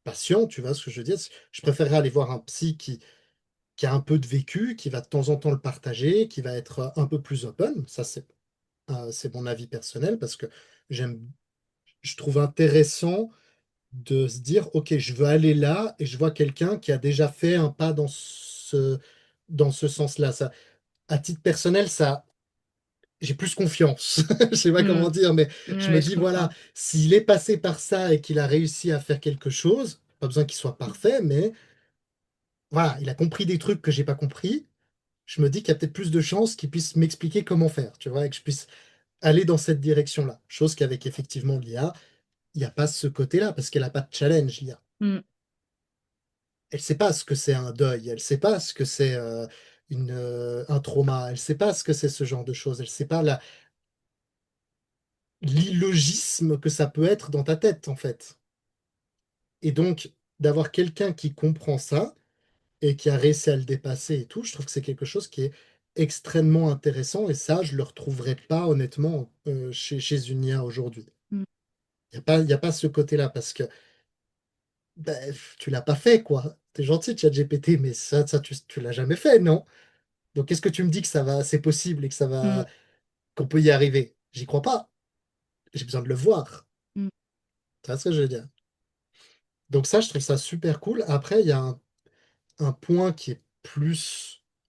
patient, tu vois ce que je veux dire? Je préférerais aller voir un psy qui a un peu de vécu, qui va de temps en temps le partager, qui va être un peu plus open. Ça, c'est mon avis personnel parce que j'aime, je trouve intéressant de se dire, OK, je veux aller là et je vois quelqu'un qui a déjà fait un pas dans ce sens-là. Ça, à titre personnel, ça, j'ai plus confiance. Je sais pas comment Mm. dire, mais je me Ouais, je dis, voilà, comprends. s'il est passé par ça et qu'il a réussi à faire quelque chose, pas besoin qu'il soit parfait, mais voilà, il a compris des trucs que j'ai pas compris. Je me dis qu'il y a peut-être plus de chances qu'il puisse m'expliquer comment faire, tu vois, et que je puisse aller dans cette direction-là. Chose qu'avec effectivement l'IA, il n'y a pas ce côté-là, parce qu'elle n'a pas de challenge, l'IA. Mm. Elle sait pas ce que c'est un deuil, elle sait pas ce que c'est un trauma, elle sait pas ce que c'est ce genre de choses, elle sait pas l'illogisme que ça peut être dans ta tête, en fait. Et donc, d'avoir quelqu'un qui comprend ça et qui a réussi à le dépasser et tout, je trouve que c'est quelque chose qui est extrêmement intéressant et ça, je le retrouverai pas honnêtement chez une IA aujourd'hui. Mm. Il y a pas ce côté-là parce que ben, tu l'as pas fait, quoi. T'es gentil, ChatGPT, mais ça tu l'as jamais fait, non? Donc, est-ce que tu me dis que ça va, c'est possible et que Mm. qu'on peut y arriver? J'y crois pas. J'ai besoin de le voir. Mm. Tu vois ce que je veux dire? Donc ça, je trouve ça super cool. Après, il y a un point qui est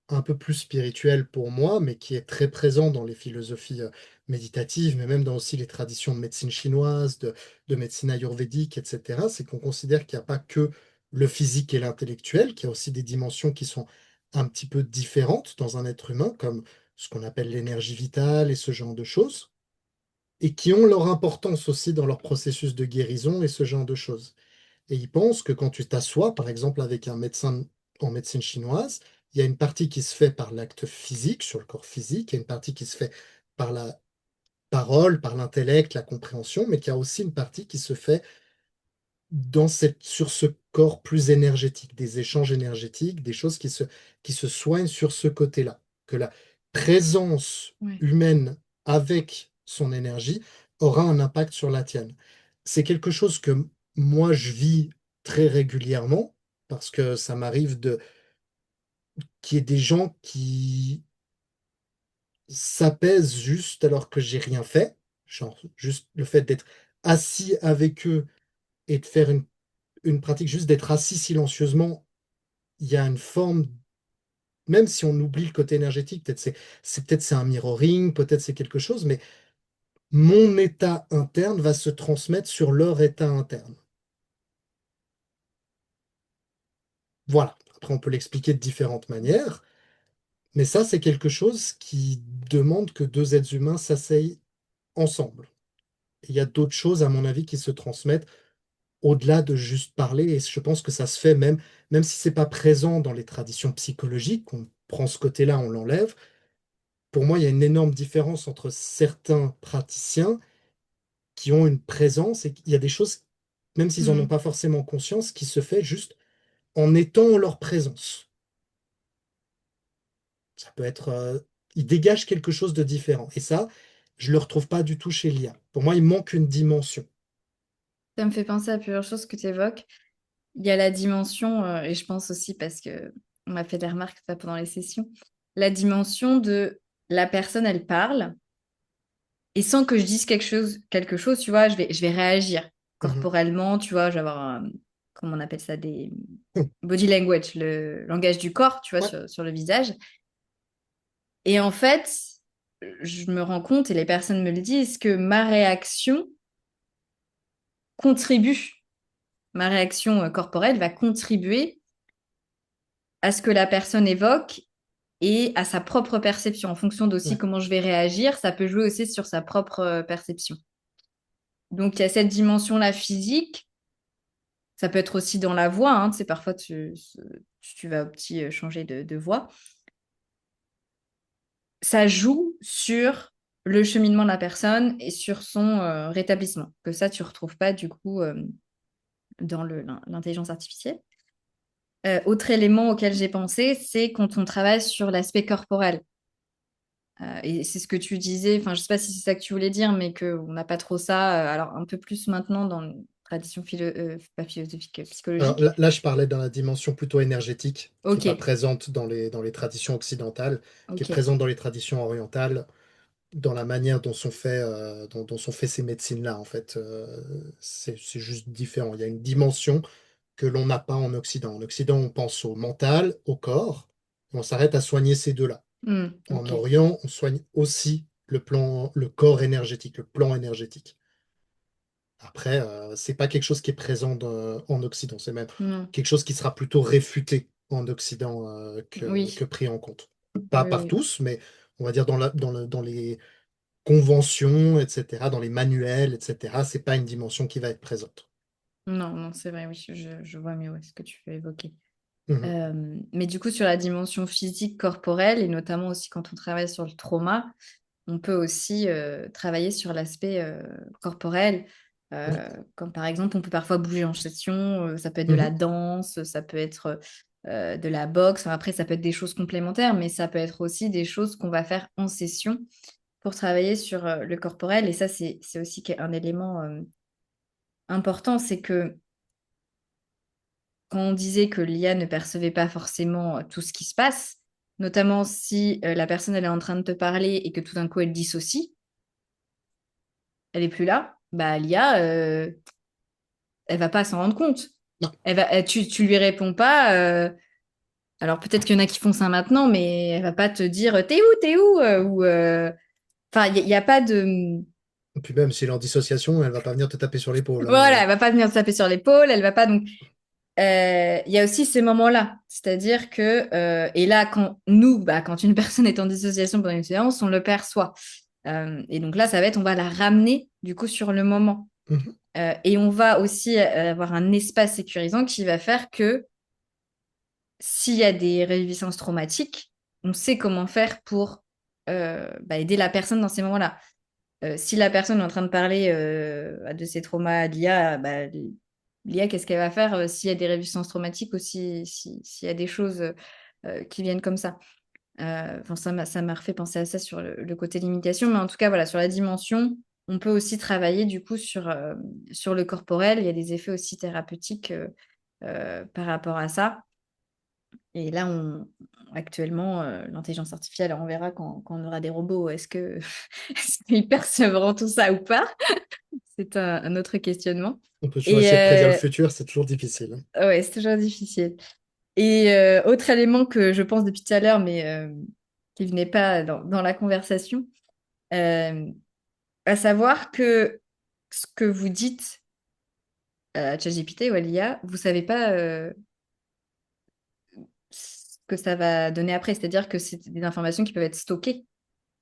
un peu plus spirituel pour moi, mais qui est très présent dans les philosophies méditatives, mais même dans aussi les traditions de médecine chinoise, de médecine ayurvédique, etc. C'est qu'on considère qu'il n'y a pas que le physique et l'intellectuel, qu'il y a aussi des dimensions qui sont un petit peu différentes dans un être humain, comme ce qu'on appelle l'énergie vitale et ce genre de choses, et qui ont leur importance aussi dans leur processus de guérison et ce genre de choses. Et ils pensent que quand tu t'assois, par exemple, avec un médecin en médecine chinoise, il y a une partie qui se fait par l'acte physique, sur le corps physique, et une partie qui se fait par la parole, par l'intellect, la compréhension, mais qu'il y a aussi une partie qui se fait sur ce corps plus énergétique, des échanges énergétiques, des choses qui se soignent sur ce côté-là. Que la présence Ouais. humaine avec son énergie aura un impact sur la tienne. C'est quelque chose que moi, je vis très régulièrement parce que ça m'arrive qu'il y ait des gens qui s'apaisent juste alors que j'ai rien fait. Genre, juste le fait d'être assis avec eux et de faire une pratique, juste d'être assis silencieusement, il y a une forme, même si on oublie le côté énergétique, peut-être c'est un mirroring, peut-être c'est quelque chose, mais mon état interne va se transmettre sur leur état interne. Voilà. Après, on peut l'expliquer de différentes manières, mais ça, c'est quelque chose qui demande que deux êtres humains s'asseyent ensemble. Et il y a d'autres choses, à mon avis, qui se transmettent au-delà de juste parler, et je pense que ça se fait même si c'est pas présent dans les traditions psychologiques, on prend ce côté-là, on l'enlève. Pour moi, il y a une énorme différence entre certains praticiens qui ont une présence et il y a des choses, même s'ils n'en ont Mm. pas forcément conscience, qui se fait juste en étant en leur présence. Ça peut être, ils dégagent quelque chose de différent. Et ça, je le retrouve pas du tout chez l'IA. Pour moi, il manque une dimension. Ça me fait penser à plusieurs choses que tu évoques. Il y a la dimension, et je pense aussi parce que on m'a fait des remarques ça, pendant les sessions, la dimension de la personne, elle parle, et sans que je dise quelque chose, tu vois, je vais réagir Mhm. corporellement, tu vois, je vais avoir, comment on appelle ça, des body language, le langage du corps, tu vois, Ouais, sur le visage. Et en fait, je me rends compte, et les personnes me le disent, que ma réaction contribue, ma réaction corporelle va contribuer à ce que la personne évoque et à sa propre perception. En fonction d'aussi ouais, comment je vais réagir, ça peut jouer aussi sur sa propre perception. Donc, il y a cette dimension-là physique. Ça peut être aussi dans la voix. Hein, tu sais, parfois, tu vas au petit changer de voix. Ça joue sur le cheminement de la personne et sur son rétablissement. Que ça, tu ne retrouves pas du coup dans l'intelligence artificielle. Autre élément auquel j'ai pensé, c'est quand on travaille sur l'aspect corporel. Et c'est ce que tu disais, enfin, je ne sais pas si c'est ça que tu voulais dire, mais qu'on n'a pas trop ça, alors un peu plus maintenant dans une tradition pas philosophique, alors psychologique. là, je parlais dans la dimension plutôt énergétique, qui n'est Ok, pas présente dans les traditions occidentales, qui est ok. présente dans les traditions orientales, dans la manière dont sont fait, dont sont fait ces médecines-là, en fait. C'est juste différent. Il y a une dimension que l'on n'a pas en Occident. En Occident, on pense au mental, au corps, et on s'arrête à soigner ces deux-là. En Ok. Orient, on soigne aussi le corps énergétique, le plan énergétique. Après, c'est pas quelque chose qui est présent en Occident, c'est même Non. quelque chose qui sera plutôt réfuté en Occident que Oui, pris en compte. Pas oui, par oui. tous, mais on va dire dans les conventions, etc., dans les manuels, etc., c'est pas une dimension qui va être présente. Non, non, c'est vrai, oui, je vois mieux ouais, ce que tu veux évoquer. Mhm. Mais du coup, sur la dimension physique, corporelle, et notamment aussi quand on travaille sur le trauma, on peut aussi travailler sur l'aspect corporel. Oui. Comme par exemple, on peut parfois bouger en session, ça peut être de la Mhm. danse, ça peut être de la boxe. Enfin, après, ça peut être des choses complémentaires, mais ça peut être aussi des choses qu'on va faire en session pour travailler sur le corporel. Et ça, c'est aussi un élément important, c'est que quand on disait que l'IA ne percevait pas forcément tout ce qui se passe, notamment si la personne elle est en train de te parler et que tout d'un coup elle dissocie, elle est plus là, bah l'IA, elle va pas s'en rendre compte. Non. Tu lui réponds pas. Alors peut-être qu'il y en a qui font ça maintenant, mais elle va pas te dire t'es où ou enfin il y a pas de Et puis même si elle est en dissociation, elle va pas venir te taper sur l'épaule, hein. voilà, elle va pas venir te taper sur l'épaule, elle va pas donc il y a aussi ces moments-là, c'est-à-dire que et là quand nous quand une personne est en dissociation pendant une séance, on le perçoit. Et donc là ça va être on va la ramener du coup sur le moment. Mhm. Et on va aussi avoir un espace sécurisant qui va faire que s'il y a des réviviscences traumatiques, on sait comment faire pour aider la personne dans ces moments-là. Si la personne est en train de parler de ses traumas à l'IA, l'IA, qu'est-ce qu'elle va faire s'il y a des réviviscences traumatiques ou s'il y a des choses qui viennent comme ça. Enfin, ça m'a refait penser à ça sur le côté limitation, mais en tout cas, voilà, sur la dimension, on peut aussi travailler du coup sur le corporel. Il y a des effets aussi thérapeutiques par rapport à ça. Et là, actuellement, l'intelligence artificielle, on verra quand on aura des robots, est-ce qu'ils percevront tout ça ou pas? C'est un autre questionnement. On peut toujours Et essayer de prédire le futur, c'est toujours difficile, hein. ouais, c'est toujours difficile. Et autre élément que je pense depuis tout à l'heure, mais qui venait pas dans la conversation, euh, à savoir que ce que vous dites à ChatGPT ou à l'IA, vous savez pas ce que ça va donner après. C'est-à-dire que c'est des informations qui peuvent être stockées,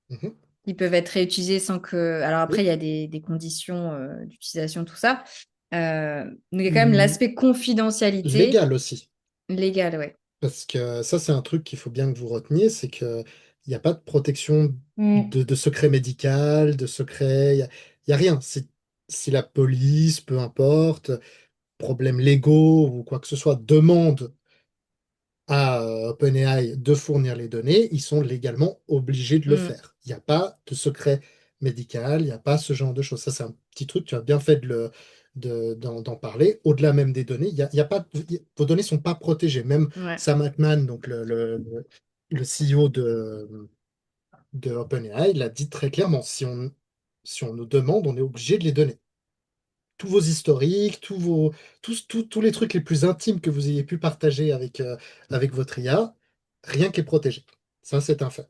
Mhm. qui peuvent être réutilisées sans que... Alors après, Oui. il y a des conditions d'utilisation, tout ça. Mais il y a quand même Hum, l'aspect confidentialité légal aussi. légale, ouais. Parce que ça, c'est un truc qu'il faut bien que vous reteniez, c'est qu'il n'y a pas de protection Mm, de secret médical, de secret, il y a rien. Si la police, peu importe, problèmes légaux ou quoi que ce soit, demande à OpenAI de fournir les données, ils sont légalement obligés de le mm, faire. Il n'y a pas de secret médical, il n'y a pas ce genre de choses. Ça, c'est un petit truc, tu as bien fait d'en parler. Au-delà même des données, il y a pas, vos données ne sont pas protégées. Même ouais. Sam Altman, donc le CEO de OpenAI, l'a dit très clairement, si on nous demande, on est obligé de les donner. Tous vos historiques, tous les trucs les plus intimes que vous ayez pu partager avec votre IA, rien qui est protégé. Ça, c'est un fait.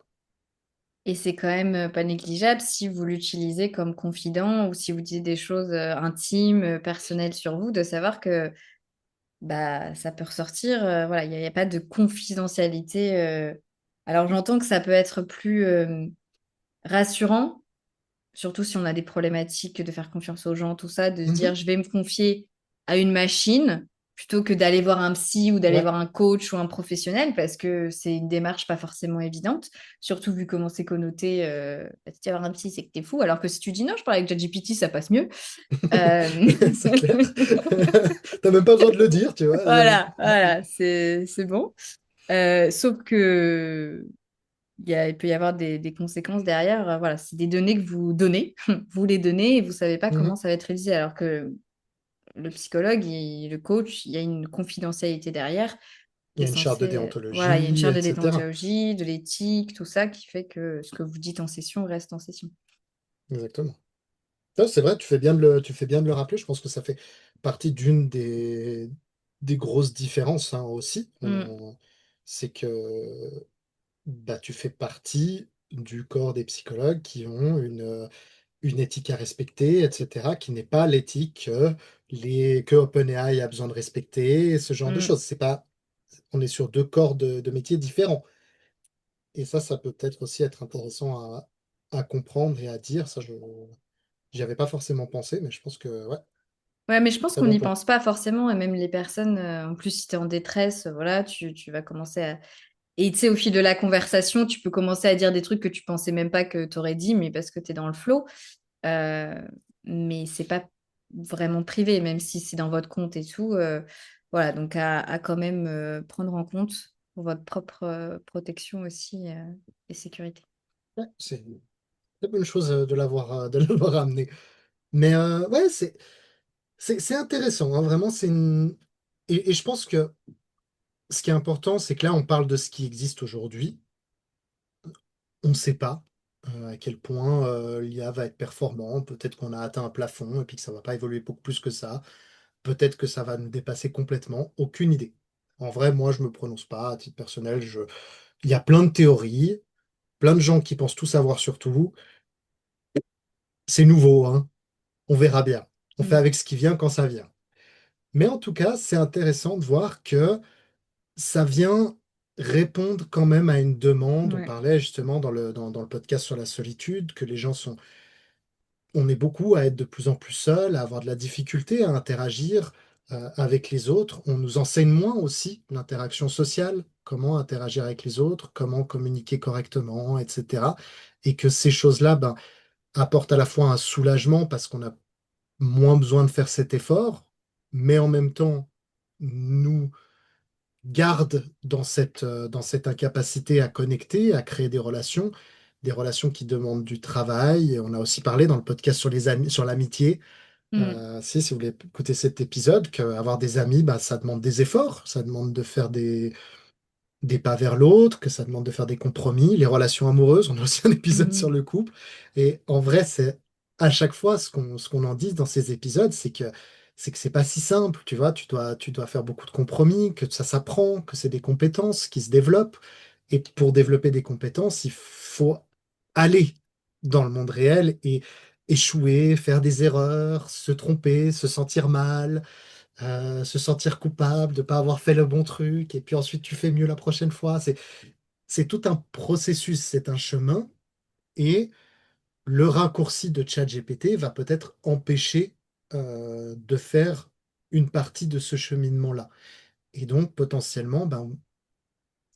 Et c'est quand même pas négligeable si vous l'utilisez comme confident ou si vous dites des choses intimes, personnelles sur vous, de savoir que bah, ça peut ressortir. Voilà, il n'y a pas de confidentialité. Alors j'entends que ça peut être plus rassurant, surtout si on a des problématiques de faire confiance aux gens, tout ça, de se Mhm. dire je vais me confier à une machine plutôt que d'aller voir un psy ou d'aller Ouais, voir un coach ou un professionnel parce que c'est une démarche pas forcément évidente, surtout vu comment c'est connoté. Si tu vas voir un psy, c'est que t'es fou, alors que si tu dis non, je parle avec ChatGPT, ça passe mieux. Euh, c'est clair. T'as même pas besoin de le dire, tu vois. Voilà, voilà, c'est bon. Sauf que il peut y avoir des conséquences derrière. Voilà, c'est des données que vous donnez, vous les donnez et vous savez pas comment Mhm. ça va être réalisé. Alors que le psychologue, le coach, il y a une confidentialité derrière Il qui y est a une charte de censée, voilà, il y a une déontologie, charte de etc. déontologie, de l'éthique, tout ça qui fait que ce que vous dites en session reste en session. Exactement. Ça, c'est vrai, tu fais bien de le rappeler. Je pense que ça fait partie d'une des grosses différences, hein, aussi. Mm, C'est que bah, tu fais partie du corps des psychologues qui ont une éthique à respecter, etc., qui n'est pas l'éthique que OpenAI a besoin de respecter, ce genre de mm. choses. C'est pas, on est sur deux corps de métiers différents. Et ça peut peut-être aussi être intéressant à comprendre et à dire. Ça, je n'y avais pas forcément pensé, mais je pense que, ouais, Ouais, mais je pense très qu'on bon n'y point. pense pas forcément, et même les personnes, en plus, si tu es en détresse, voilà, tu vas commencer à... Et tu sais, au fil de la conversation, tu peux commencer à dire des trucs que tu pensais même pas que tu aurais dit, mais parce que tu es dans le flow. Euh, mais c'est pas vraiment privé, même si c'est dans votre compte et tout. Voilà, donc à quand même prendre en compte pour votre propre protection aussi et sécurité. Ouais, c'est une très bonne chose de l'avoir amené. Mais ouais, c'est intéressant, hein, vraiment, et je pense que ce qui est important, c'est que là, on parle de ce qui existe aujourd'hui. On ne sait pas à quel point l'IA va être performant. Peut-être qu'on a atteint un plafond et puis que ça va pas évoluer beaucoup plus que ça. Peut-être que ça va nous dépasser complètement. Aucune idée. En vrai, moi, je me prononce pas à titre personnel. Il y a plein de théories, plein de gens qui pensent tout savoir sur tout. C'est nouveau, hein. On verra bien. On fait Mm. avec ce qui vient quand ça vient. Mais en tout cas, c'est intéressant de voir que ça vient répondre quand même à une demande. On Ouais. parlait justement dans le podcast sur la solitude, que les gens sont on est beaucoup à être de plus en plus seul, à avoir de la difficulté à interagir avec les autres. On nous enseigne moins aussi l'interaction sociale, comment interagir avec les autres, comment communiquer correctement, etc. Et que ces choses-là, ben, apportent à la fois un soulagement parce qu'on a moins besoin de faire cet effort, mais en même temps nous garde dans cette incapacité à connecter, à créer des relations qui demandent du travail. Et on a aussi parlé dans le podcast sur les amis, sur l'amitié, Mm. si vous voulez écouter cet épisode, qu'avoir des amis, bah, ça demande des efforts, ça demande de faire des pas vers l'autre, que ça demande de faire des compromis. Les relations amoureuses, on a aussi un épisode sur Mhm. le couple. Et en vrai, c'est à chaque fois ce qu'on en dit dans ces épisodes, c'est que c'est pas si simple, tu vois. Tu dois faire beaucoup de compromis, que ça s'apprend, que c'est des compétences qui se développent. Et pour développer des compétences, il faut aller dans le monde réel et échouer, faire des erreurs, se tromper, se sentir mal, se sentir coupable de ne pas avoir fait le bon truc, et puis ensuite tu fais mieux la prochaine fois. C'est tout un processus, c'est un chemin, et le raccourci de ChatGPT va peut-être empêcher de faire une partie de ce cheminement-là. Et donc potentiellement, ben,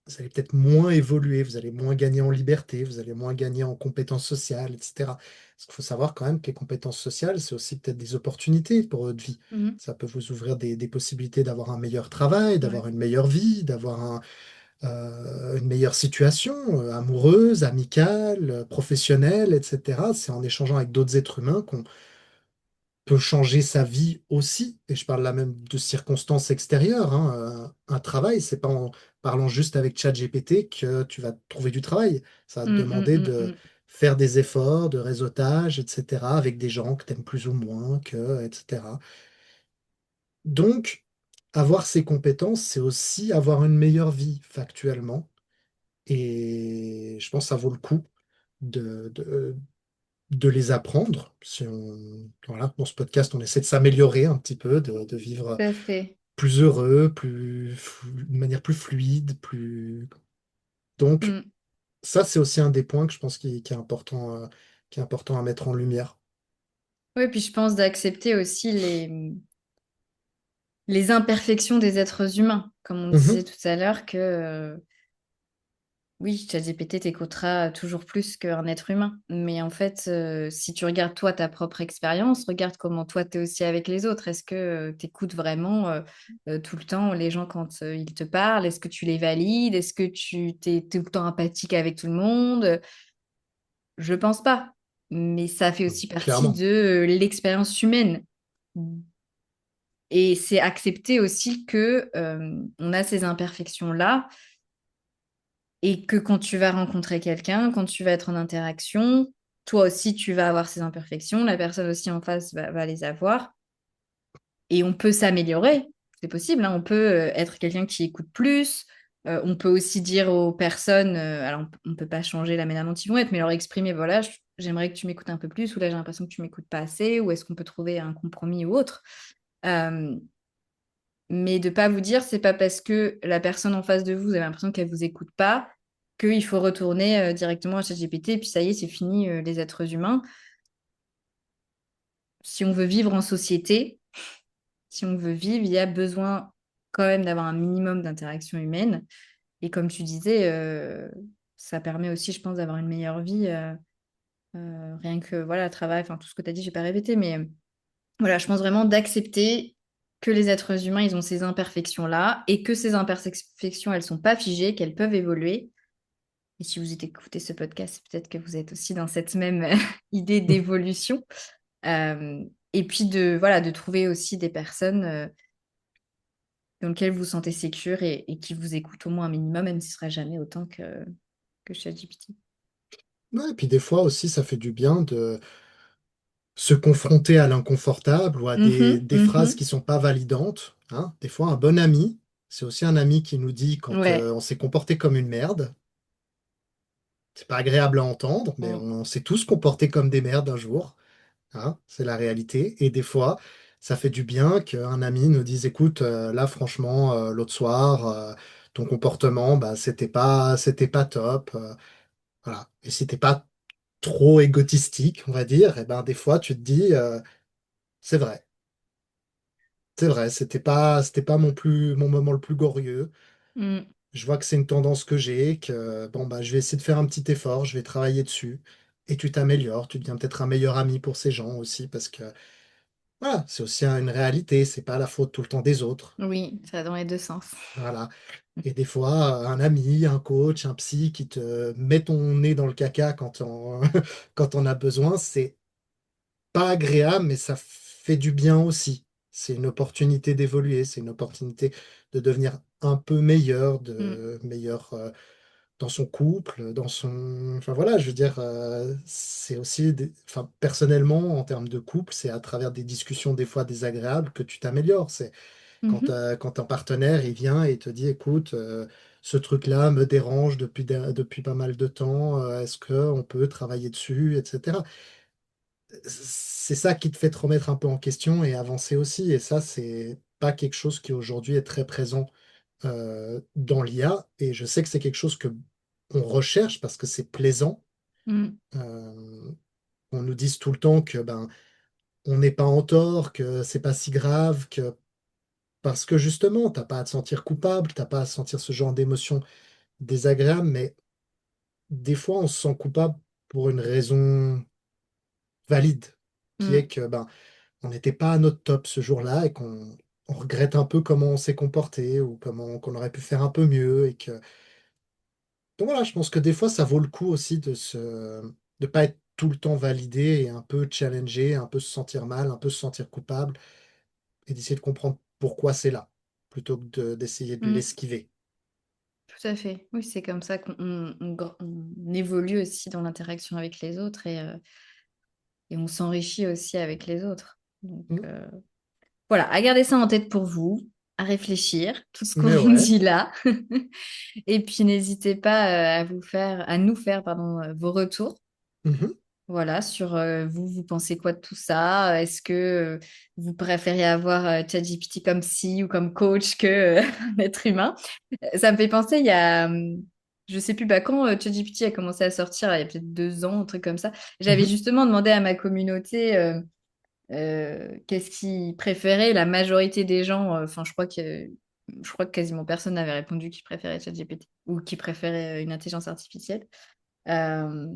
vous allez peut-être moins évoluer, vous allez moins gagner en liberté, vous allez moins gagner en compétences sociales, etc. Parce qu'il faut savoir quand même que les compétences sociales, c'est aussi peut-être des opportunités pour votre vie. Mhm. Ça peut vous ouvrir des possibilités d'avoir un meilleur travail, Ouais. d'avoir une meilleure vie, d'avoir une meilleure situation amoureuse, amicale, professionnelle, etc. C'est en échangeant avec d'autres êtres humains qu'on peut changer sa vie aussi. Et je parle là même de circonstances extérieures, hein. Un travail, c'est pas en parlant juste avec ChatGPT que tu vas trouver du travail. Ça va te Mm, mm, demander mm, de mm. faire des efforts de réseautage, etc., avec des gens que tu aimes plus ou moins, etc. Donc, avoir ces compétences, c'est aussi avoir une meilleure vie factuellement. Et je pense que ça vaut le coup de, de, de les apprendre. Si on, voilà, dans ce podcast, on essaie de s'améliorer un petit peu, de vivre Tout à fait. plus heureux, de manière plus fluide, plus. Donc, Mm. ça, c'est aussi un des points que je pense qui est important à mettre en lumière. Oui, puis je pense d'accepter aussi les imperfections des êtres humains. Comme on disait Mhm. tout à l'heure, que oui, ChatGPT t'écoutera toujours plus qu'un être humain. Mais en fait, si tu regardes toi ta propre expérience, regarde comment toi tu es aussi avec les autres. Est-ce que tu écoutes vraiment tout le temps les gens quand ils te parlent? Est-ce que tu les valides? Est-ce que tu t'es tout le temps empathique avec tout le monde? Je pense pas. Mais ça fait aussi partie Clairement. de l'expérience humaine. Et c'est accepter aussi que on a ces imperfections-là et que quand tu vas rencontrer quelqu'un, quand tu vas être en interaction, toi aussi tu vas avoir ces imperfections, la personne aussi en face va les avoir et on peut s'améliorer. C'est possible, hein. On peut être quelqu'un qui écoute plus. On peut aussi dire aux personnes, alors on ne peut pas changer la manière dont ils vont être, mais leur exprimer, voilà, j'aimerais que tu m'écoutes un peu plus, ou là j'ai l'impression que tu m'écoutes pas assez, ou est-ce qu'on peut trouver un compromis ou autre. Euh, mais de pas vous dire, c'est pas parce que la personne en face de vous, vous avez l'impression qu'elle vous écoute pas, qu'il faut retourner directement à ChatGPT et puis ça y est, c'est fini les êtres humains. Si on veut vivre en société, si on veut vivre, il y a besoin quand même d'avoir un minimum d'interaction humaine. Et comme tu disais, ça permet aussi, je pense, d'avoir une meilleure vie. Rien que voilà, travail, enfin tout ce que tu as dit, j'ai pas répété, mais voilà, je pense vraiment d'accepter que les êtres humains, ils ont ces imperfections-là et que ces imperfections, elles sont pas figées, qu'elles peuvent évoluer. Et si vous écoutez ce podcast, c'est peut-être que vous êtes aussi dans cette même idée d'évolution. Euh, et puis de, voilà, de trouver aussi des personnes dans lesquelles vous vous sentez sécure et qui vous écoutent au moins un minimum, même si ce sera jamais autant que ChatGPT. Ouais, et puis des fois aussi, ça fait du bien de se confronter à l'inconfortable ou à Mhm, des phrases mhm. qui sont pas validantes, hein. Des fois, un bon ami, c'est aussi un ami qui nous dit quand Ouais. on s'est comporté comme une merde. C'est pas agréable à entendre, mais Mm. on s'est tous comportés comme des merdes un jour, hein. C'est la réalité. Et des fois, ça fait du bien qu'un ami nous dise, écoute, là, franchement, l'autre soir, ton comportement, bah, c'était pas top. Voilà. Et si t'es pas trop égotistique, on va dire, et ben des fois tu te dis, c'est vrai, c'est vrai, c'était pas mon moment le plus glorieux. Mm. Je vois que c'est une tendance que j'ai, que bon bah je vais essayer de faire un petit effort, je vais travailler dessus, et tu t'améliores, tu deviens peut-être un meilleur ami pour ces gens aussi, parce que voilà, c'est aussi une réalité, c'est pas la faute tout le temps des autres. Oui, ça va dans les deux sens. Voilà. Et des fois, un ami, un coach, un psy qui te met ton nez dans le caca quand on a besoin, c'est pas agréable, mais ça fait du bien aussi. C'est une opportunité d'évoluer, c'est une opportunité de devenir un peu meilleur, Mm. meilleur dans son couple, Enfin voilà, je veux dire, c'est aussi... Enfin, personnellement, en termes de couple, c'est à travers des discussions des fois désagréables que tu t'améliores. C'est Mhm. quand ton partenaire, il vient et te dit, écoute, ce truc-là me dérange depuis pas mal de temps, est-ce qu'on peut travailler dessus, etc. C'est ça qui te fait te remettre un peu en question et avancer aussi. Et ça, c'est pas quelque chose qui aujourd'hui est très présent dans l'IA. Et je sais que c'est quelque chose que on recherche parce que c'est plaisant. Mm. Euh, on nous dise tout le temps que ben on n'est pas en tort, que c'est pas si grave, que parce que justement, t'as pas à te sentir coupable, t'as pas à sentir ce genre d'émotion désagréable, mais des fois on se sent coupable pour une raison valide, qui est Mm. que ben on n'était pas à notre top ce jour-là et qu'on on regrette un peu comment on s'est comporté ou comment qu'on aurait pu faire un peu mieux et que donc voilà, je pense que des fois ça vaut le coup aussi de pas être tout le temps validé et un peu challengé, un peu se sentir mal, un peu se sentir coupable et d'essayer de comprendre pourquoi c'est là plutôt que d'essayer de Mm. l'esquiver. Tout à fait. Oui, c'est comme ça on évolue aussi dans l'interaction avec les autres et on s'enrichit aussi avec les autres. Donc, Mm. voilà, à garder ça en tête pour vous, à réfléchir, tout ce qu'on Mais ouais. dit là. Et puis n'hésitez pas à nous faire pardon, vos retours. Mhm. Voilà, sur vous pensez quoi de tout ça? Est-ce que vous préférez avoir ChatGPT comme psy ou comme coach que un être humain? Ça me fait penser, je sais plus, bah, quand ChatGPT a commencé à sortir, il y a peut-être 2 ans, un truc comme ça, j'avais Mhm. justement demandé à ma communauté qu'est-ce qu'ils préféraient. La majorité des gens, enfin, je crois que quasiment personne n'avait répondu qu'il préférait ChatGPT ou qu'il préférait une intelligence artificielle. Euh,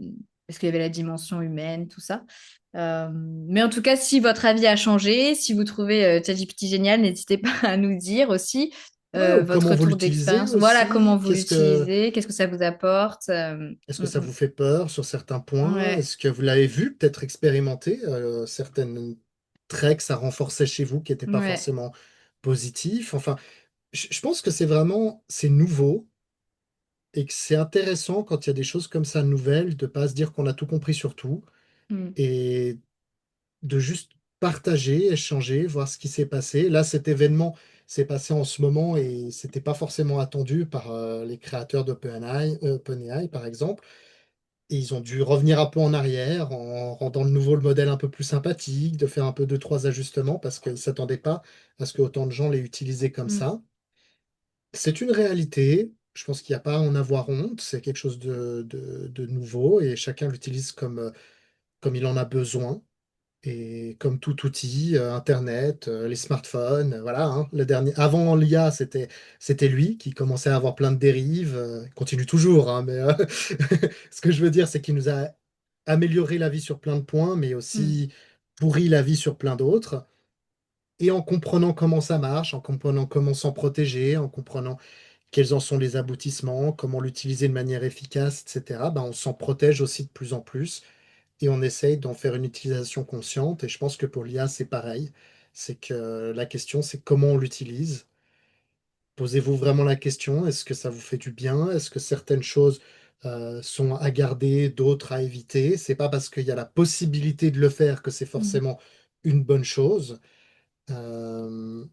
Parce qu'il y avait la dimension humaine, tout ça. Mais en tout cas, si votre avis a changé, si vous trouvez ChatGPT génial, n'hésitez pas à nous dire aussi Ouais, ou votre comment vous retour l'utilisez d'expérience. Voilà, comment aussi? vous l'utilisez, qu'est-ce que ça vous apporte. Est-ce que ça Mm, vous fait peur sur certains points? ouais. Est-ce que vous l'avez vu, peut-être expérimenté, certaines traits que ça renforçait chez vous qui n'étaient pas Ouais. forcément positifs? Enfin, je pense que c'est nouveau et que c'est intéressant quand il y a des choses comme ça nouvelles, de pas se dire qu'on a tout compris sur tout Mm, et de juste partager, échanger, voir ce qui s'est passé. Là, cet événement s'est passé en ce moment et c'était pas forcément attendu par les créateurs OpenAI, par exemple. Et ils ont dû revenir un peu en arrière en rendant le modèle un peu plus sympathique, de faire un peu deux, trois ajustements parce qu'ils ne s'attendaient pas à ce que autant de gens l'aient utilisé comme mm, ça. C'est une réalité. Je pense qu'il n'y a pas à en avoir honte. C'est quelque chose de nouveau et chacun l'utilise comme il en a besoin. Et comme tout outil, Internet, les smartphones, voilà, hein, le dernier, avant l'IA, c'était lui qui commençait à avoir plein de dérives, il continue toujours, hein, mais ce que je veux dire, c'est qu'il nous a amélioré la vie sur plein de points, mais mm, aussi pourri la vie sur plein d'autres. Et en comprenant comment ça marche, en comprenant comment s'en protéger, en comprenant quels en sont les aboutissements, comment l'utiliser de manière efficace, etc., ben, on s'en protège aussi de plus en plus et on essaye d'en faire une utilisation consciente. Et je pense que pour l'IA, c'est pareil. C'est que la question, c'est comment on l'utilise. Posez-vous vraiment la question, est-ce que ça vous fait du bien? Est-ce que certaines choses sont à garder, d'autres à éviter? C'est pas parce qu'il y a la possibilité de le faire que c'est mm. forcément une bonne chose. Euh,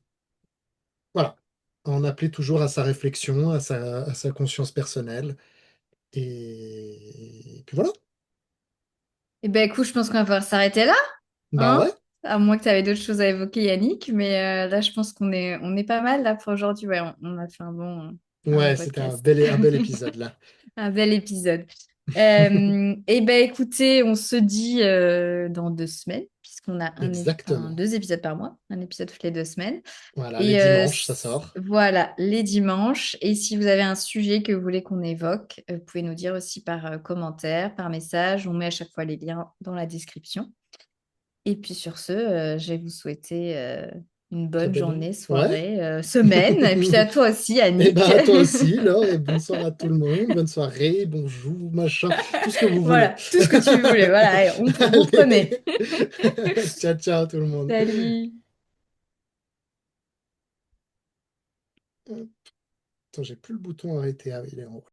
voilà. En appeler toujours à sa réflexion, à sa conscience personnelle. Et puis voilà. Eh ben, écoute, je pense qu'on va pouvoir s'arrêter là, Bah hein? ouais. À moins que tu avais d'autres choses à évoquer, Yannick, mais là, je pense qu'on est pas mal là pour aujourd'hui. Ouais, on a fait un bon Ouais, c'était podcast. un bel épisode là. Un bel épisode. Et ben écoutez, on se dit dans 2 semaines, puisqu'on a enfin, Exactement. 2 épisodes par mois, un épisode toutes les 2 semaines. Voilà, les Et dimanches, ça sort. voilà, les dimanches. Et si vous avez un sujet que vous voulez qu'on évoque, vous pouvez nous dire aussi par commentaire, par message. On met à chaque fois les liens dans la description. Et puis sur ce, je vais vous souhaiter une Très bonne belle. journée, Ouais. soirée, semaine. Et puis à toi aussi, Et Annick. ben à toi aussi, Laure, et bonsoir à tout le monde. Bonne soirée, bonjour, machin, tout ce que vous voulez. Voilà, tout ce que tu voulais. Voilà, allez, vous prenez. Allez. Ciao, ciao tout le monde. Salut. Attends, j'ai plus le bouton arrêter. Ah, oui, il est en haut.